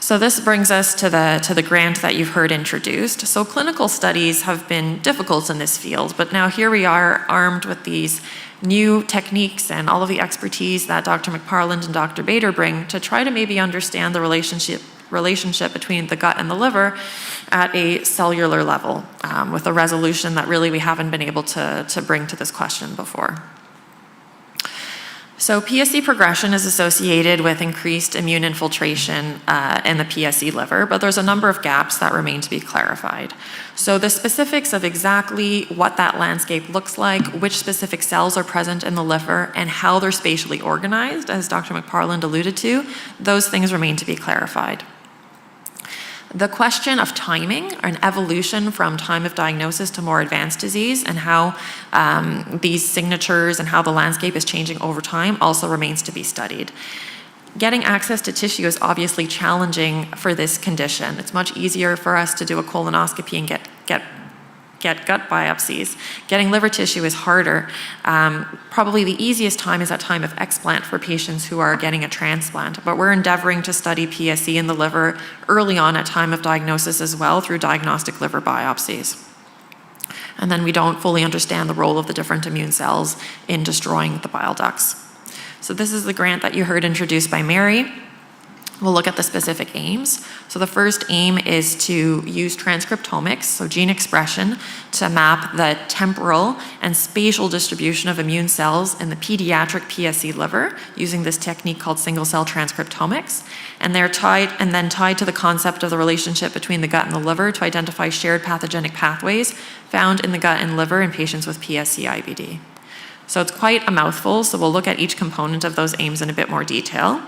So this brings us to the grant that you've heard introduced. So clinical studies have been difficult in this field, but now here we are armed with these new techniques and all of the expertise that Dr. McParland and Dr. Bader bring to try to maybe understand the relationship between the gut and the liver at a cellular level, with a resolution that really we haven't been able to bring to this question before. So PSC progression is associated with increased immune infiltration in the PSC liver, but there's a number of gaps that remain to be clarified. So the specifics of exactly what that landscape looks like, which specific cells are present in the liver, and how they're spatially organized, as Dr. McParland alluded to, those things remain to be clarified. The question of timing and evolution from time of diagnosis to more advanced disease and how these signatures and how the landscape is changing over time also remains to be studied. Getting access to tissue is obviously challenging for this condition. It's much easier for us to do a colonoscopy and get gut biopsies. Getting liver tissue is harder. Probably the easiest time is at time of explant for patients who are getting a transplant, but we're endeavoring to study PSC in the liver early on at time of diagnosis as well through diagnostic liver biopsies. And then we don't fully understand the role of the different immune cells in destroying the bile ducts. So this is the grant that you heard introduced by Mary. We'll look at the specific aims. So the first aim is to use transcriptomics, so gene expression, to map the temporal and spatial distribution of immune cells in the pediatric PSC liver using this technique called single-cell transcriptomics. And they're tied to the concept of the relationship between the gut and the liver to identify shared pathogenic pathways found in the gut and liver in patients with PSC IBD. So it's quite a mouthful, so we'll look at each component of those aims in a bit more detail.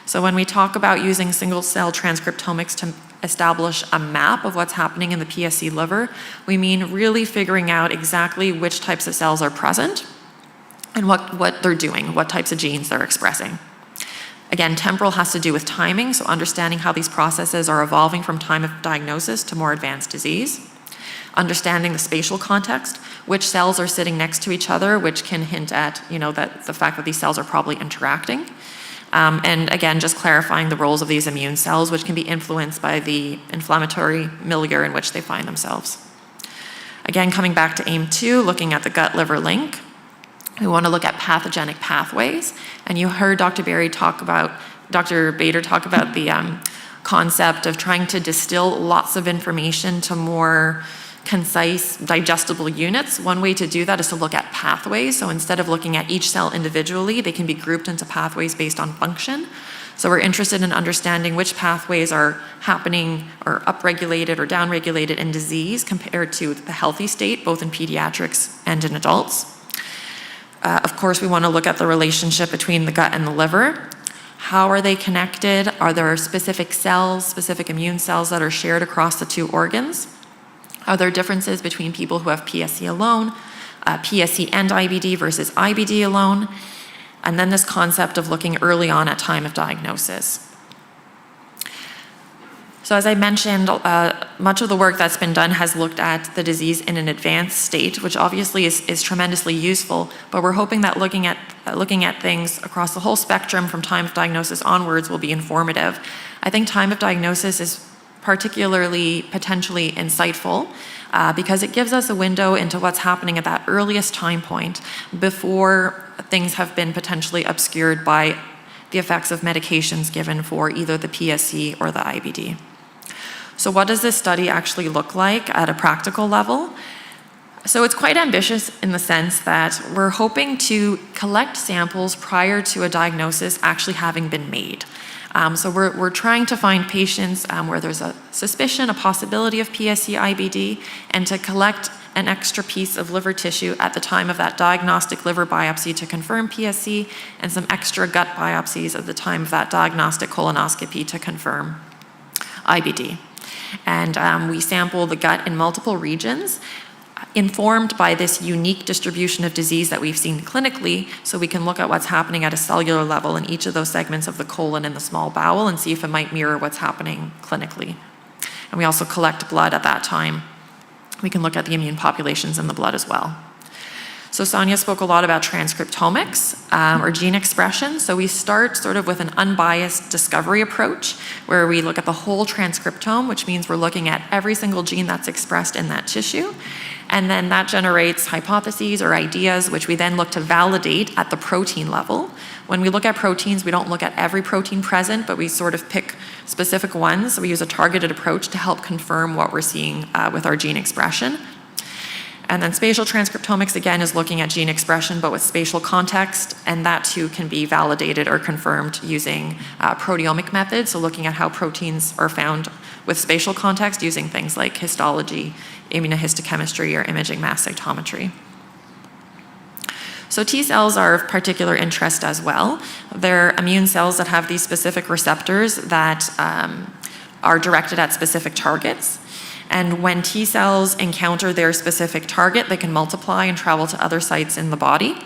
So when we talk about using single-cell transcriptomics to establish a map of what's happening in the PSC liver, we mean really figuring out exactly which types of cells are present and what they're doing, what types of genes they're expressing. Again, temporal has to do with timing, so understanding how these processes are evolving from time of diagnosis to more advanced disease. Understanding the spatial context, which cells are sitting next to each other, which can hint at, that the fact that these cells are probably interacting. And again, just clarifying the roles of these immune cells, which can be influenced by the inflammatory milieu in which they find themselves. Again, coming back to aim 2, looking at the gut-liver link, we want to look at pathogenic pathways. And you heard Dr. Bader talk about the concept of trying to distill lots of information to more concise, digestible units. One way to do that is to look at pathways. So instead of looking at each cell individually, they can be grouped into pathways based on function. So we're interested in understanding which pathways are happening or upregulated or downregulated in disease compared to the healthy state, both in pediatrics and in adults. Of course, we want to look at the relationship between the gut and the liver. How are they connected? Are there specific cells, specific immune cells that are shared across the two organs? Are there differences between people who have PSC alone, PSC and IBD versus IBD alone? And then this concept of looking early on at time of diagnosis. So as I mentioned, much of the work that's been done has looked at the disease in an advanced state, which obviously is tremendously useful, but we're hoping that looking at things across the whole spectrum from time of diagnosis onwards will be informative. I think time of diagnosis is particularly potentially insightful because it gives us a window into what's happening at that earliest time point before things have been potentially obscured by the effects of medications given for either the PSC or the IBD. So what does this study actually look like at a practical level? So it's quite ambitious in the sense that we're hoping to collect samples prior to a diagnosis actually having been made. So we're trying to find patients where there's a suspicion, a possibility of PSC IBD, and to collect an extra piece of liver tissue at the time of that diagnostic liver biopsy to confirm PSC, and some extra gut biopsies at the time of that diagnostic colonoscopy to confirm IBD. And we sample the gut in multiple regions, informed by this unique distribution of disease that we've seen clinically, so we can look at what's happening at a cellular level in each of those segments of the colon and the small bowel and see if it might mirror what's happening clinically. And we also collect blood at that time. We can look at the immune populations in the blood as well. So Sonia spoke a lot about transcriptomics or gene expression. So we start sort of with an unbiased discovery approach where we look at the whole transcriptome, which means we're looking at every single gene that's expressed in that tissue. And then that generates hypotheses or ideas, which we then look to validate at the protein level. When we look at proteins, we don't look at every protein present, but we sort of pick specific ones. So we use a targeted approach to help confirm what we're seeing with our gene expression. And then spatial transcriptomics, again, is looking at gene expression, but with spatial context, and that too can be validated or confirmed using proteomic methods, so looking at how proteins are found with spatial context using things like histology, immunohistochemistry, or imaging mass cytometry. So T cells are of particular interest as well. They're immune cells that have these specific receptors that are directed at specific targets. And when T cells encounter their specific target, they can multiply and travel to other sites in the body.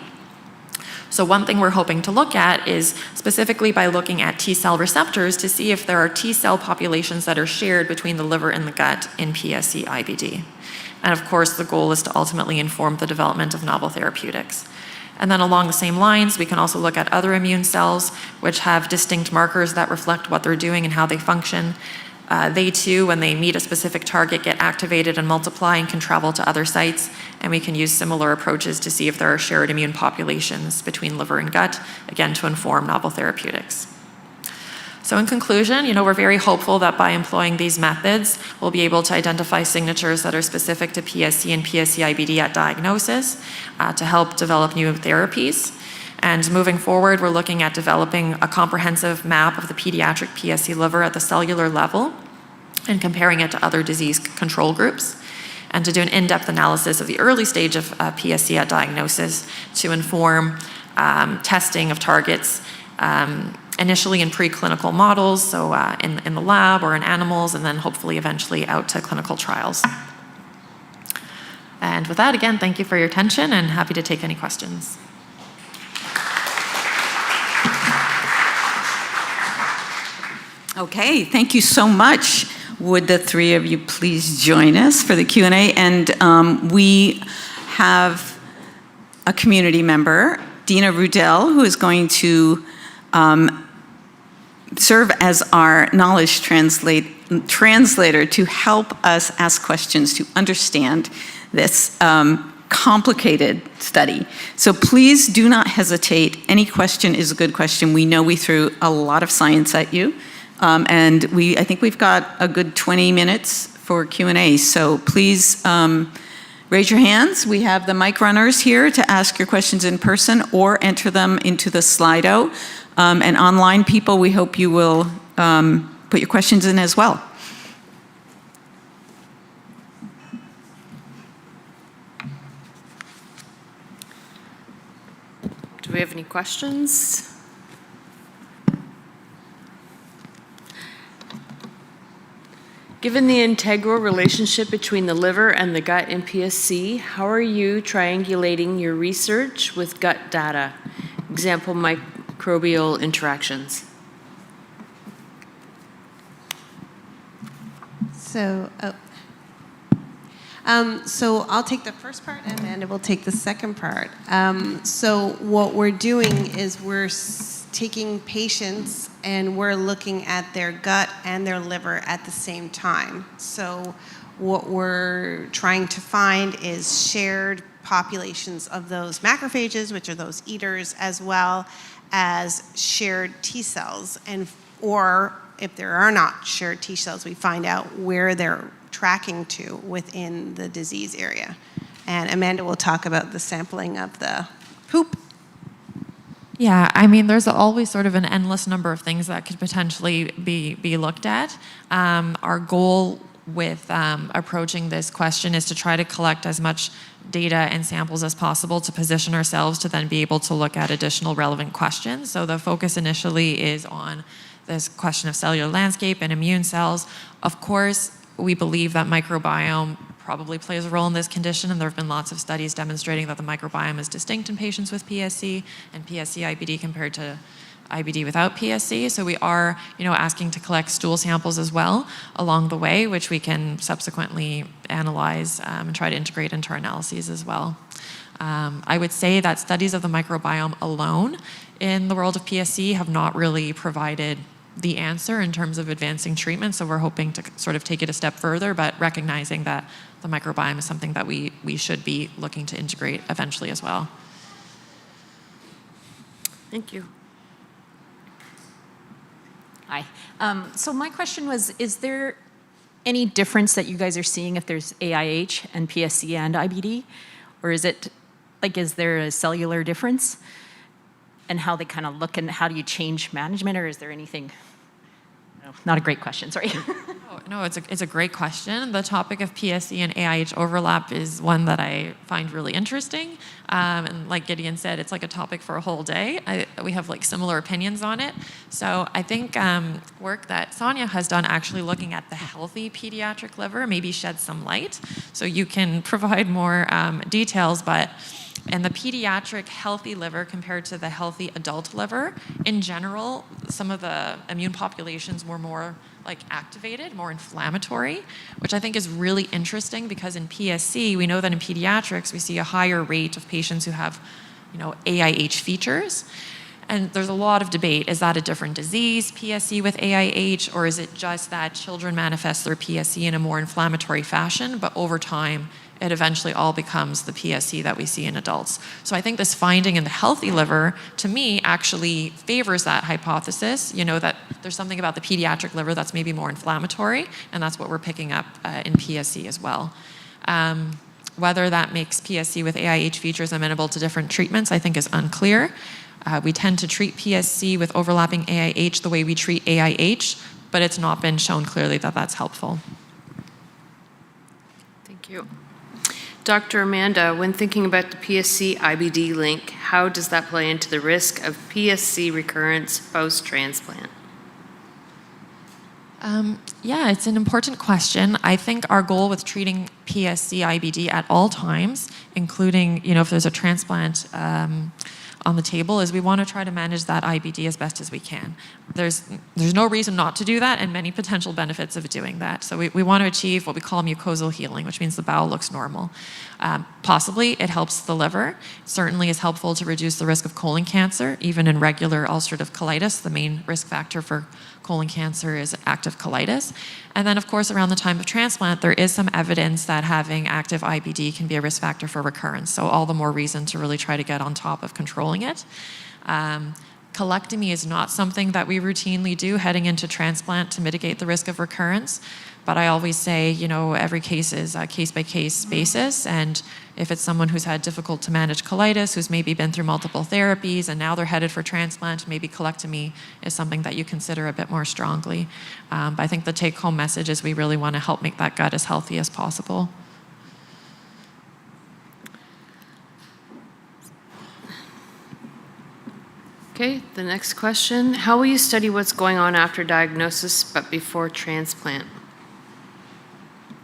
So one thing we're hoping to look at is specifically by looking at T cell receptors to see if there are T cell populations that are shared between the liver and the gut in PSC IBD. And of course, the goal is to ultimately inform the development of novel therapeutics. And then along the same lines, we can also look at other immune cells which have distinct markers that reflect what they're doing and how they function. They too, when they meet a specific target, get activated and multiply and can travel to other sites. And we can use similar approaches to see if there are shared immune populations between liver and gut, again, to inform novel therapeutics. So in conclusion, we're very hopeful that by employing these methods, we'll be able to identify signatures that are specific to PSC and PSC-IBD at diagnosis to help develop new therapies. And moving forward, we're looking at developing a comprehensive map of the pediatric PSC liver at the cellular level and comparing it to other disease control groups, and to do an in-depth analysis of the early stage of PSC at diagnosis to inform testing of targets initially in preclinical models, so in the lab or in animals, and then hopefully eventually out to clinical trials. And with that, again, thank you for your attention and happy to take any questions. Okay, thank you so much. Would the three of you please join us for the Q&A? And we have a community member, Dina Rudell, who is going to serve as our knowledge translator to help us ask questions to understand this complicated study. So please do not hesitate. Any question is a good question. We know we threw a lot of science at you. And I think we've got a good 20 minutes for Q&A. So please raise your hands. We have the mic runners here to ask your questions in person or enter them into the Slido. And online people, we hope you will put your questions in as well. Do we have any questions? Given the integral relationship between the liver and the gut in PSC, how are you triangulating your research with gut data? Example, microbial interactions. So I'll take the first part and Amanda will take the second part. So what we're doing is we're taking patients and we're looking at their gut and their liver at the same time. So what we're trying to find is shared populations of those macrophages, which are those eaters, as well as shared T cells. Or if there are not shared T cells, we find out where they're tracking to within the disease area. And Amanda will talk about the sampling of the poop. Yeah, I mean, there's always sort of an endless number of things that could potentially be looked at. Our goal with approaching this question is to try to collect as much data and samples as possible to position ourselves to then be able to look at additional relevant questions. So the focus initially is on this question of cellular landscape and immune cells. Of course, we believe that microbiome probably plays a role in this condition, and there have been lots of studies demonstrating that the microbiome is distinct in patients with PSC and PSC-IBD compared to IBD without PSC. So we are, asking to collect stool samples as well along the way, which we can subsequently analyze and try to integrate into our analyses as well. I would say that studies of the microbiome alone in the world of PSC have not really provided the answer in terms of advancing treatment, so we're hoping to sort of take it a step further, but recognizing that the microbiome is something that we should be looking to integrate eventually as well. Thank you. Hi. So my question was, is there any difference that you guys are seeing if there's AIH and PSC and IBD? Or is there a cellular difference? And how they kind of look, and how do you change management, or is there anything? No, not a great question, sorry. No, it's a great question. The topic of PSC and AIH overlap is one that I find really interesting. And like Gideon said, it's like a topic for a whole day. We have similar opinions on it. So I think work that Sonia has done actually looking at the healthy pediatric liver maybe sheds some light. So you can provide more details, but in the pediatric healthy liver compared to the healthy adult liver, in general, some of the immune populations were more activated, more inflammatory, which I think is really interesting because in PSC, we know that in pediatrics, we see a higher rate of patients who have, AIH features. And there's a lot of debate. Is that a different disease, PSC with AIH, or is it just that children manifest their PSC in a more inflammatory fashion, but over time, it eventually all becomes the PSC that we see in adults. So I think this finding in the healthy liver, to me, actually favors that hypothesis, that there's something about the pediatric liver that's maybe more inflammatory, and that's what we're picking up in PSC as well. Whether that makes PSC with AIH features amenable to different treatments, I think is unclear. We tend to treat PSC with overlapping AIH the way we treat AIH, but it's not been shown clearly that that's helpful. Thank you. Dr. Amanda, when thinking about the PSC-IBD link, how does that play into the risk of PSC recurrence post-transplant? Yeah, it's an important question. I think our goal with treating PSC-IBD at all times, including, if there's a transplant on the table, is we want to try to manage that IBD as best as we can. There's no reason not to do that, and many potential benefits of doing that. So we want to achieve what we call mucosal healing, which means the bowel looks normal. Possibly it helps the liver. It certainly is helpful to reduce the risk of colon cancer, even in regular ulcerative colitis. The main risk factor for colon cancer is active colitis. And then, of course, around the time of transplant, there is some evidence that having active IBD can be a risk factor for recurrence. So all the more reason to really try to get on top of controlling it. Colectomy is not something that we routinely do heading into transplant to mitigate the risk of recurrence. But I always say, every case is a case-by-case basis. And if it's someone who's had difficult to manage colitis, who's maybe been through multiple therapies, and now they're headed for transplant, maybe colectomy is something that you consider a bit more strongly. But I think the take-home message is we really want to help make that gut as healthy as possible. Okay, the next question. How will you study what's going on after diagnosis but before transplant?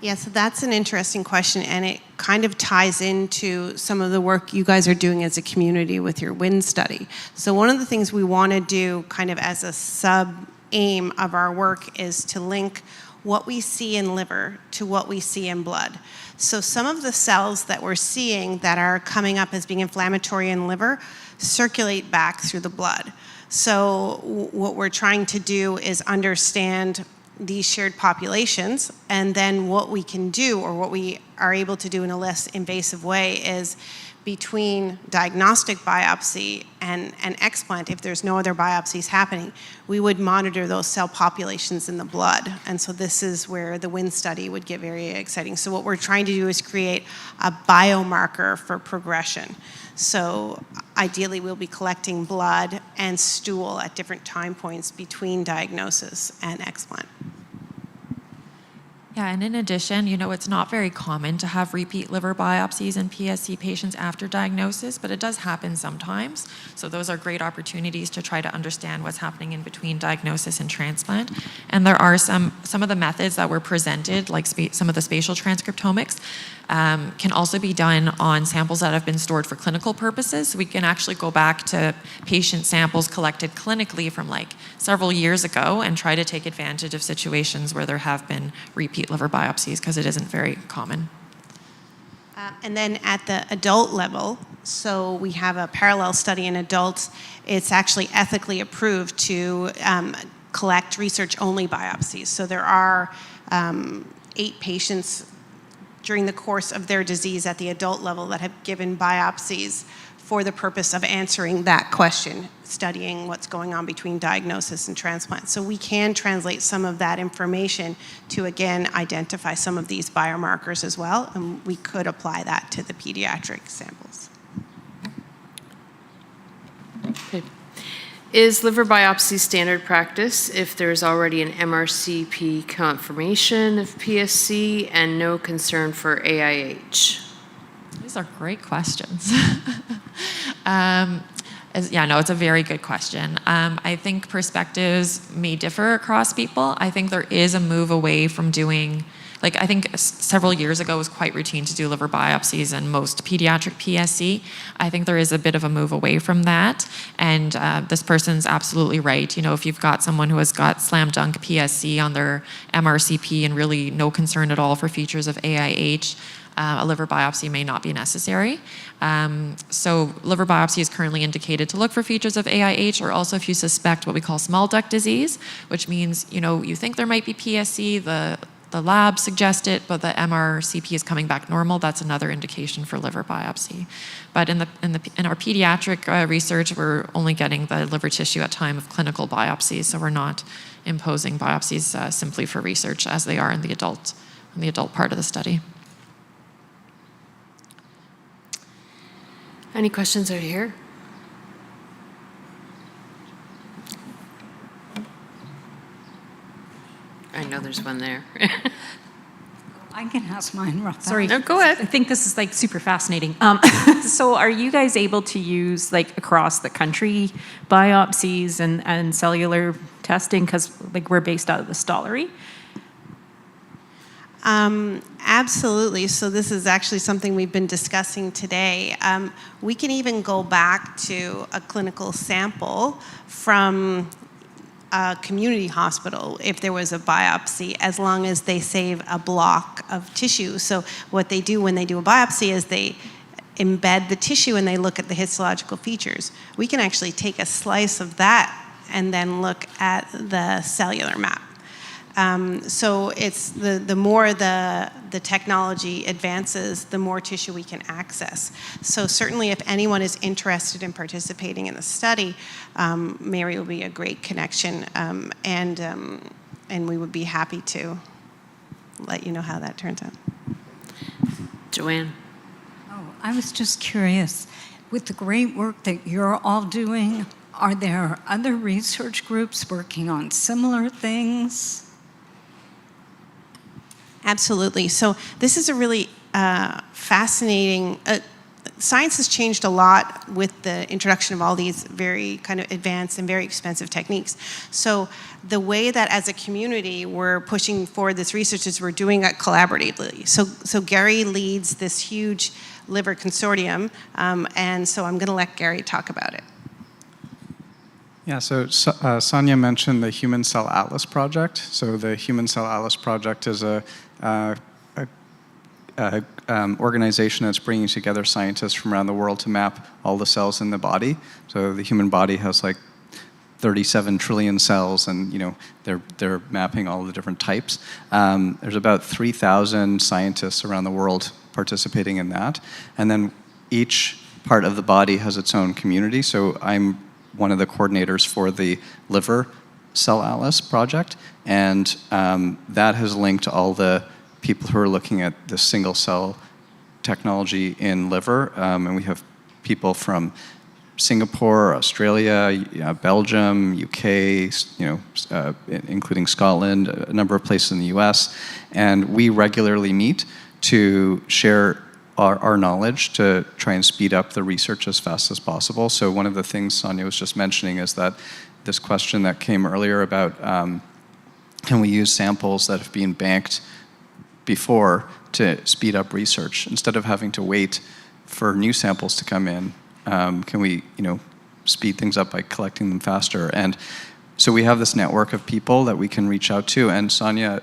Yeah, so that's an interesting question, and it kind of ties into some of the work you guys are doing as a community with your WIN study. So one of the things we want to do kind of as a sub-aim of our work is to link what we see in liver to what we see in blood. So some of the cells that we're seeing that are coming up as being inflammatory in liver circulate back through the blood. So what we're trying to do is understand these shared populations, and then what we can do, or what we are able to do in a less invasive way, is between diagnostic biopsy and explant, if there's no other biopsies happening, we would monitor those cell populations in the blood. And so this is where the WIN study would get very exciting. So what we're trying to do is create a biomarker for progression. So ideally, we'll be collecting blood and stool at different time points between diagnosis and explant. Yeah, and in addition, it's not very common to have repeat liver biopsies in PSC patients after diagnosis, but it does happen sometimes. So those are great opportunities to try to understand what's happening in between diagnosis and transplant. And there are some of the methods that were presented, like some of the spatial transcriptomics, can also be done on samples that have been stored for clinical purposes. So we can actually go back to patient samples collected clinically from several years ago and try to take advantage of situations where there have been repeat liver biopsies, because it isn't very common. And then at the adult level, so we have a parallel study in adults. It's actually ethically approved to collect research-only biopsies. So there are 8 patients during the course of their disease at the adult level that have given biopsies for the purpose of answering that question, studying what's going on between diagnosis and transplant. So we can translate some of that information to, again, identify some of these biomarkers as well, and we could apply that to the pediatric samples. Okay. Is liver biopsy standard practice if there's already an MRCP confirmation of PSC and no concern for AIH? These are great questions. It's a very good question. I think perspectives may differ across people. I think there is a move away from doing, I think several years ago it was quite routine to do liver biopsies in most pediatric PSC. I think there is a bit of a move away from that. And this person's absolutely right. If you've got someone who has got slam dunk PSC on their MRCP and really no concern at all for features of AIH, a liver biopsy may not be necessary. So liver biopsy is currently indicated to look for features of AIH, or also if you suspect what we call small duct disease, which means, you think there might be PSC, the lab suggests it, but the MRCP is coming back normal. That's another indication for liver biopsy. But in our pediatric research, we're only getting the liver tissue at time of clinical biopsy, so we're not imposing biopsies simply for research as they are in the adult part of the study. Any questions out here? I know there's one there. I can ask mine, Rafa. Sorry. No, go ahead. I think this is like super fascinating. So are you guys able to use like across the country biopsies and cellular testing? Because like we're based out of the Stollery. Absolutely. So this is actually something we've been discussing today. We can even go back to a clinical sample from a community hospital if there was a biopsy, as long as they save a block of tissue. So what they do when they do a biopsy is they embed the tissue and they look at the histological features. We can actually take a slice of that and then look at the cellular map. So it's the more the technology advances, the more tissue we can access. So certainly if anyone is interested in participating in the study, Mary will be a great connection, and we would be happy to let you know how that turns out. Joanne. Oh, I was just curious, with the great work that you're all doing, are there other research groups working on similar things? Absolutely. So this is a really fascinating, science has changed a lot with the introduction of all these very kind of advanced and very expensive techniques. So the way that as a community we're pushing forward this research is we're doing it collaboratively. So Gary leads this huge liver consortium, and so I'm going to let Gary talk about it. Yeah, so Sonia mentioned the Human Cell Atlas Project. So the Human Cell Atlas Project is a organization that's bringing together scientists from around the world to map all the cells in the body. So the human body has like 37 trillion cells, and they're mapping all the different types. There's about 3,000 scientists around the world participating in that, and then each part of the body has its own community. So I'm one of the coordinators for the Liver Cell Atlas project, and that has linked all the people who are looking at the single cell technology in liver, and we have people from Singapore, Australia, Belgium, UK, including Scotland, a number of places in the US, and we regularly meet to share our knowledge to try and speed up the research as fast as possible. So one of the things Sonia was just mentioning is that this question that came earlier about can we use samples that have been banked before to speed up research instead of having to wait for new samples to come in. Can we, speed things up by collecting them faster? And so we have this network of people that we can reach out to, and Sonia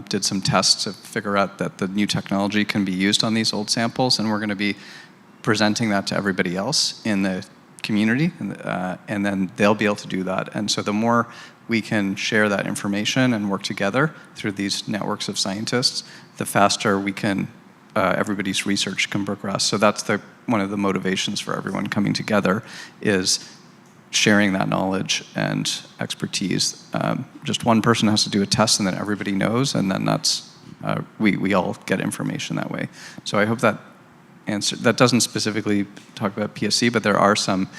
did some tests to figure out that the new technology can be used on these old samples, and we're going to be presenting that to everybody else in the community, and then they'll be able to do that. And so the more we can share that information and work together through these networks of scientists, the faster we can everybody's research can progress. So that's one of the motivations for everyone coming together, is sharing that knowledge and expertise. Just one person has to do a test, and then everybody knows, and then that's we all get information that way. So I hope that answer. That doesn't specifically talk about PSC, but there are some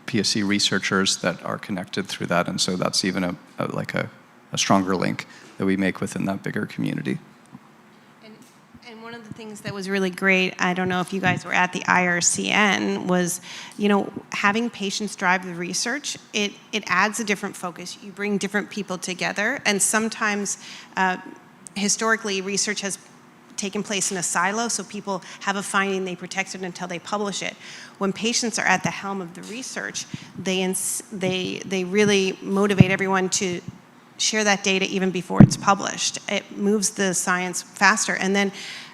PSC researchers that are connected through that, and so that's even a stronger link that we make within that bigger community. And one of the things that was really great, I don't know if you guys were at the IRCN, was, having patients drive the research, it adds a different focus. You bring different people together, and sometimes historically research has taken place in a silo, so people have a finding, they protect it until they publish it. When patients are at the helm of the research, they really motivate everyone to share that data even before it's published. It moves the science faster. And then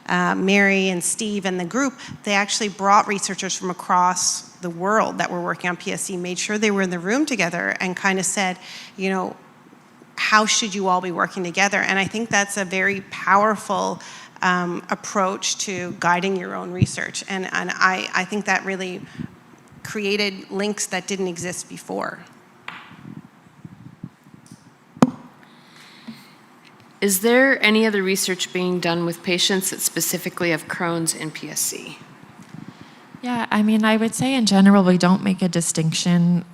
Mary and Steve and the group, they actually brought researchers from across the world that were working on PSC, made sure they were in the room together and kind of said, you know, how should you all be working together? And I think that's a very powerful approach to guiding your own research. And I think that really created links that didn't exist before. Is there any other research being done with patients that specifically have Crohn's and PSC? Yeah, I mean, I would say in general, we don't make a distinction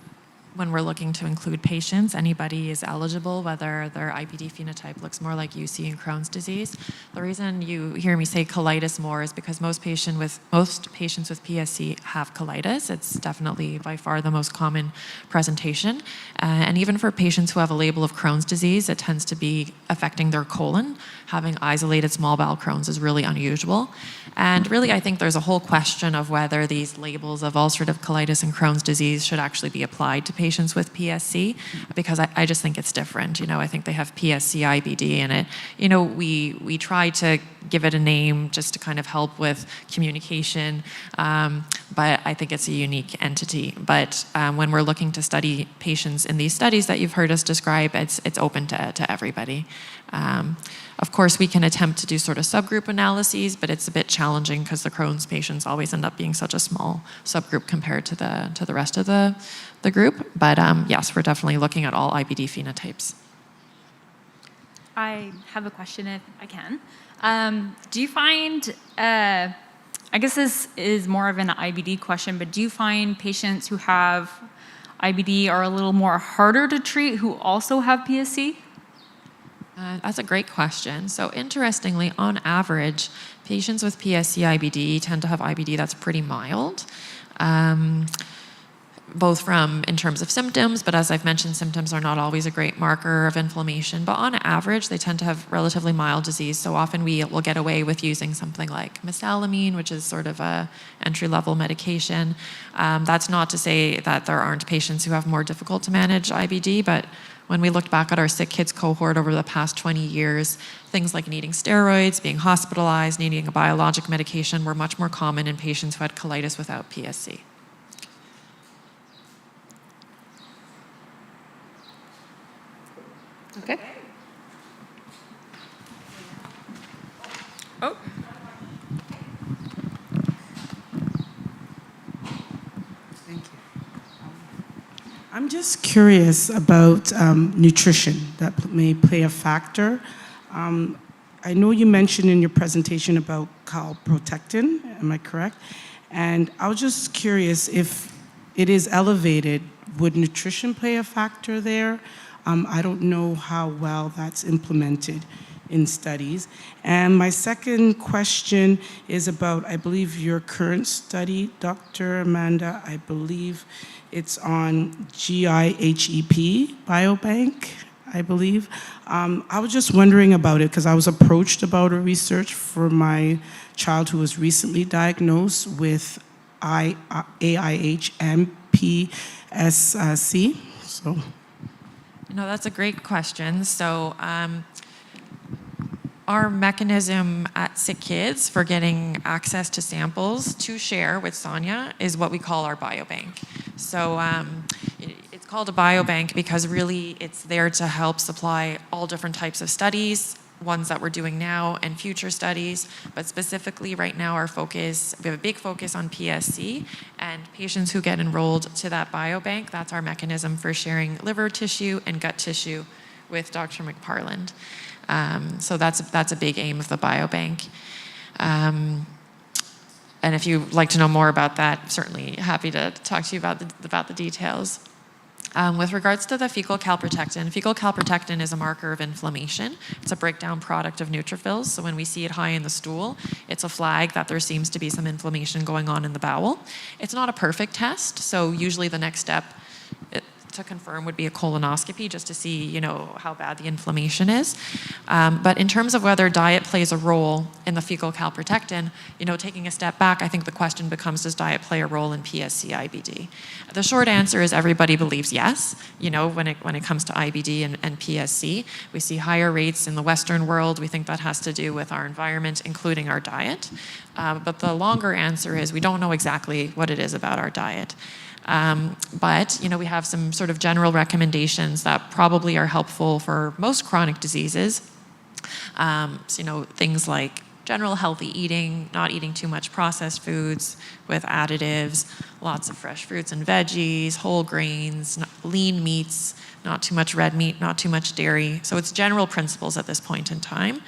when we're looking to include patients. Anybody is eligible, whether their IBD phenotype looks more like UC and Crohn's disease. The reason you hear me say colitis more is because most patients with PSC have colitis. It's definitely by far the most common presentation. And even for patients who have a label of Crohn's disease, it tends to be affecting their colon. Having isolated small bowel Crohn's is really unusual. And really, I think there's a whole question of whether these labels of ulcerative colitis and Crohn's disease should actually be applied to patients with PSC, because I just think it's different. You know, I think they have PSC IBD, and it, you know, we try to give it a name just to kind of help with communication, but I think it's a unique entity. But when we're looking to study patients in these studies that you've heard us describe, it's open to everybody. Of course, we can attempt to do sort of subgroup analyses, but it's a bit challenging because the Crohn's patients always end up being such a small subgroup compared to the rest of the group. But yes, we're definitely looking at all IBD phenotypes. I have a question if I can. Do you find, I guess this is more of an IBD question, but do you find patients who have IBD are a little more harder to treat who also have PSC? That's a great question. So interestingly, on average, patients with PSC IBD tend to have IBD that's pretty mild, both in terms of symptoms, but as I've mentioned, symptoms are not always a great marker of inflammation. But on average, they tend to have relatively mild disease. So often we will get away with using something like mesalamine, which is sort of a entry-level medication. That's not to say that there aren't patients who have more difficult to manage IBD, but when we looked back at our sick kids cohort over the past 20 years, things like needing steroids, being hospitalized, needing a biologic medication were much more common in patients who had colitis without PSC. Okay. Oh. Thank you. I'm just curious about nutrition that may play a factor. I know you mentioned in your presentation about calprotectin, am I correct? And I was just curious, if it is elevated, would nutrition play a factor there? I don't know how well that's implemented in studies. And my second question is about, I believe, your current study, Dr. Amanda. I believe it's on GIHEP Biobank, I believe. I was just wondering about it because I was approached about a research for my child who was recently diagnosed with AIH and PSC. So. No, that's a great question. So our mechanism at Sick Kids for getting access to samples to share with Sonia is what we call our biobank. So it's called a biobank because really it's there to help supply all different types of studies, ones that we're doing now and future studies, but specifically right now we have a big focus on PSC, and patients who get enrolled to that biobank, that's our mechanism for sharing liver tissue and gut tissue with Dr. McParland. So that's a big aim of the biobank. And if you'd like to know more about that, certainly happy to talk to you about the details. With regards to the fecal calprotectin is a marker of inflammation. It's a breakdown product of neutrophils. So when we see it high in the stool, it's a flag that there seems to be some inflammation going on in the bowel. It's not a perfect test. So usually the next step to confirm would be a colonoscopy just to see, you know, how bad the inflammation is. But in terms of whether diet plays a role in the fecal calprotectin, you know, taking a step back, I think the question becomes, does diet play a role in PSC IBD? The short answer is everybody believes yes. You know, when it comes to IBD and PSC, we see higher rates in the Western world. We think that has to do with our environment, including our diet. But the longer answer is we don't know exactly what it is about our diet. But, you know, we have some sort of general recommendations that probably are helpful for most chronic diseases. So, you know, things like general healthy eating, not eating too much processed foods with additives, lots of fresh fruits and veggies, whole grains, lean meats, not too much red meat, not too much dairy. So it's general principles at this point in time.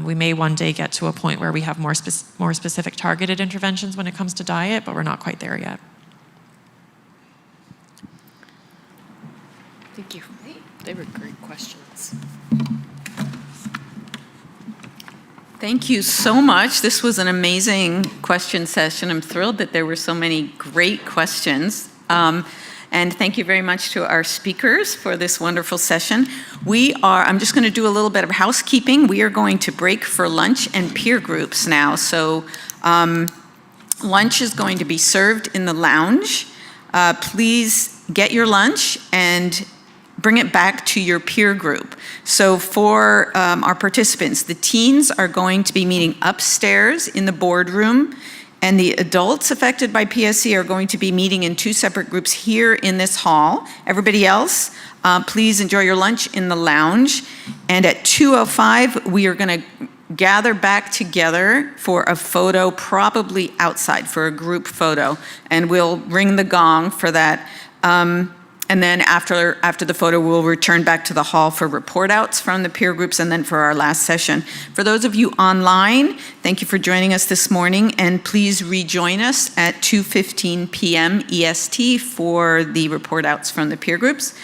We may one day get to a point where we have more specific targeted interventions when it comes to diet, but we're not quite there yet. Thank you. They were great questions. Thank you so much. This was an amazing question session. I'm thrilled that there were so many great questions. And thank you very much to our speakers for this wonderful session. I'm just going to do a little bit of housekeeping. We are going to break for lunch and peer groups now. So lunch is going to be served in the lounge. Please get your lunch and bring it back to your peer group. So for our participants, the teens are going to be meeting upstairs in the boardroom, and the adults affected by PSC are going to be meeting in 2 separate groups here in this hall. Everybody else, please enjoy your lunch in the lounge. And at 2:05, we are going to gather back together for a photo, probably outside, for a group photo. And we'll ring the gong for that. And then after the photo, we'll return back to the hall for report outs from the peer groups and then for our last session. For those of you online, thank you for joining us this morning, and please rejoin us at 2:15 p.m. EST for the report outs from the peer groups.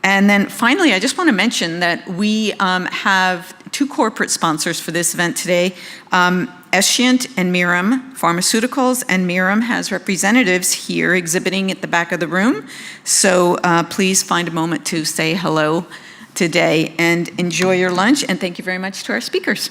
And then finally, I just want to mention that we have 2 corporate sponsors for this event today, Escient and Mirum Pharmaceuticals, and Mirum has representatives here exhibiting at the back of the room. So please find a moment to say hello today and enjoy your lunch. And thank you very much to our speakers.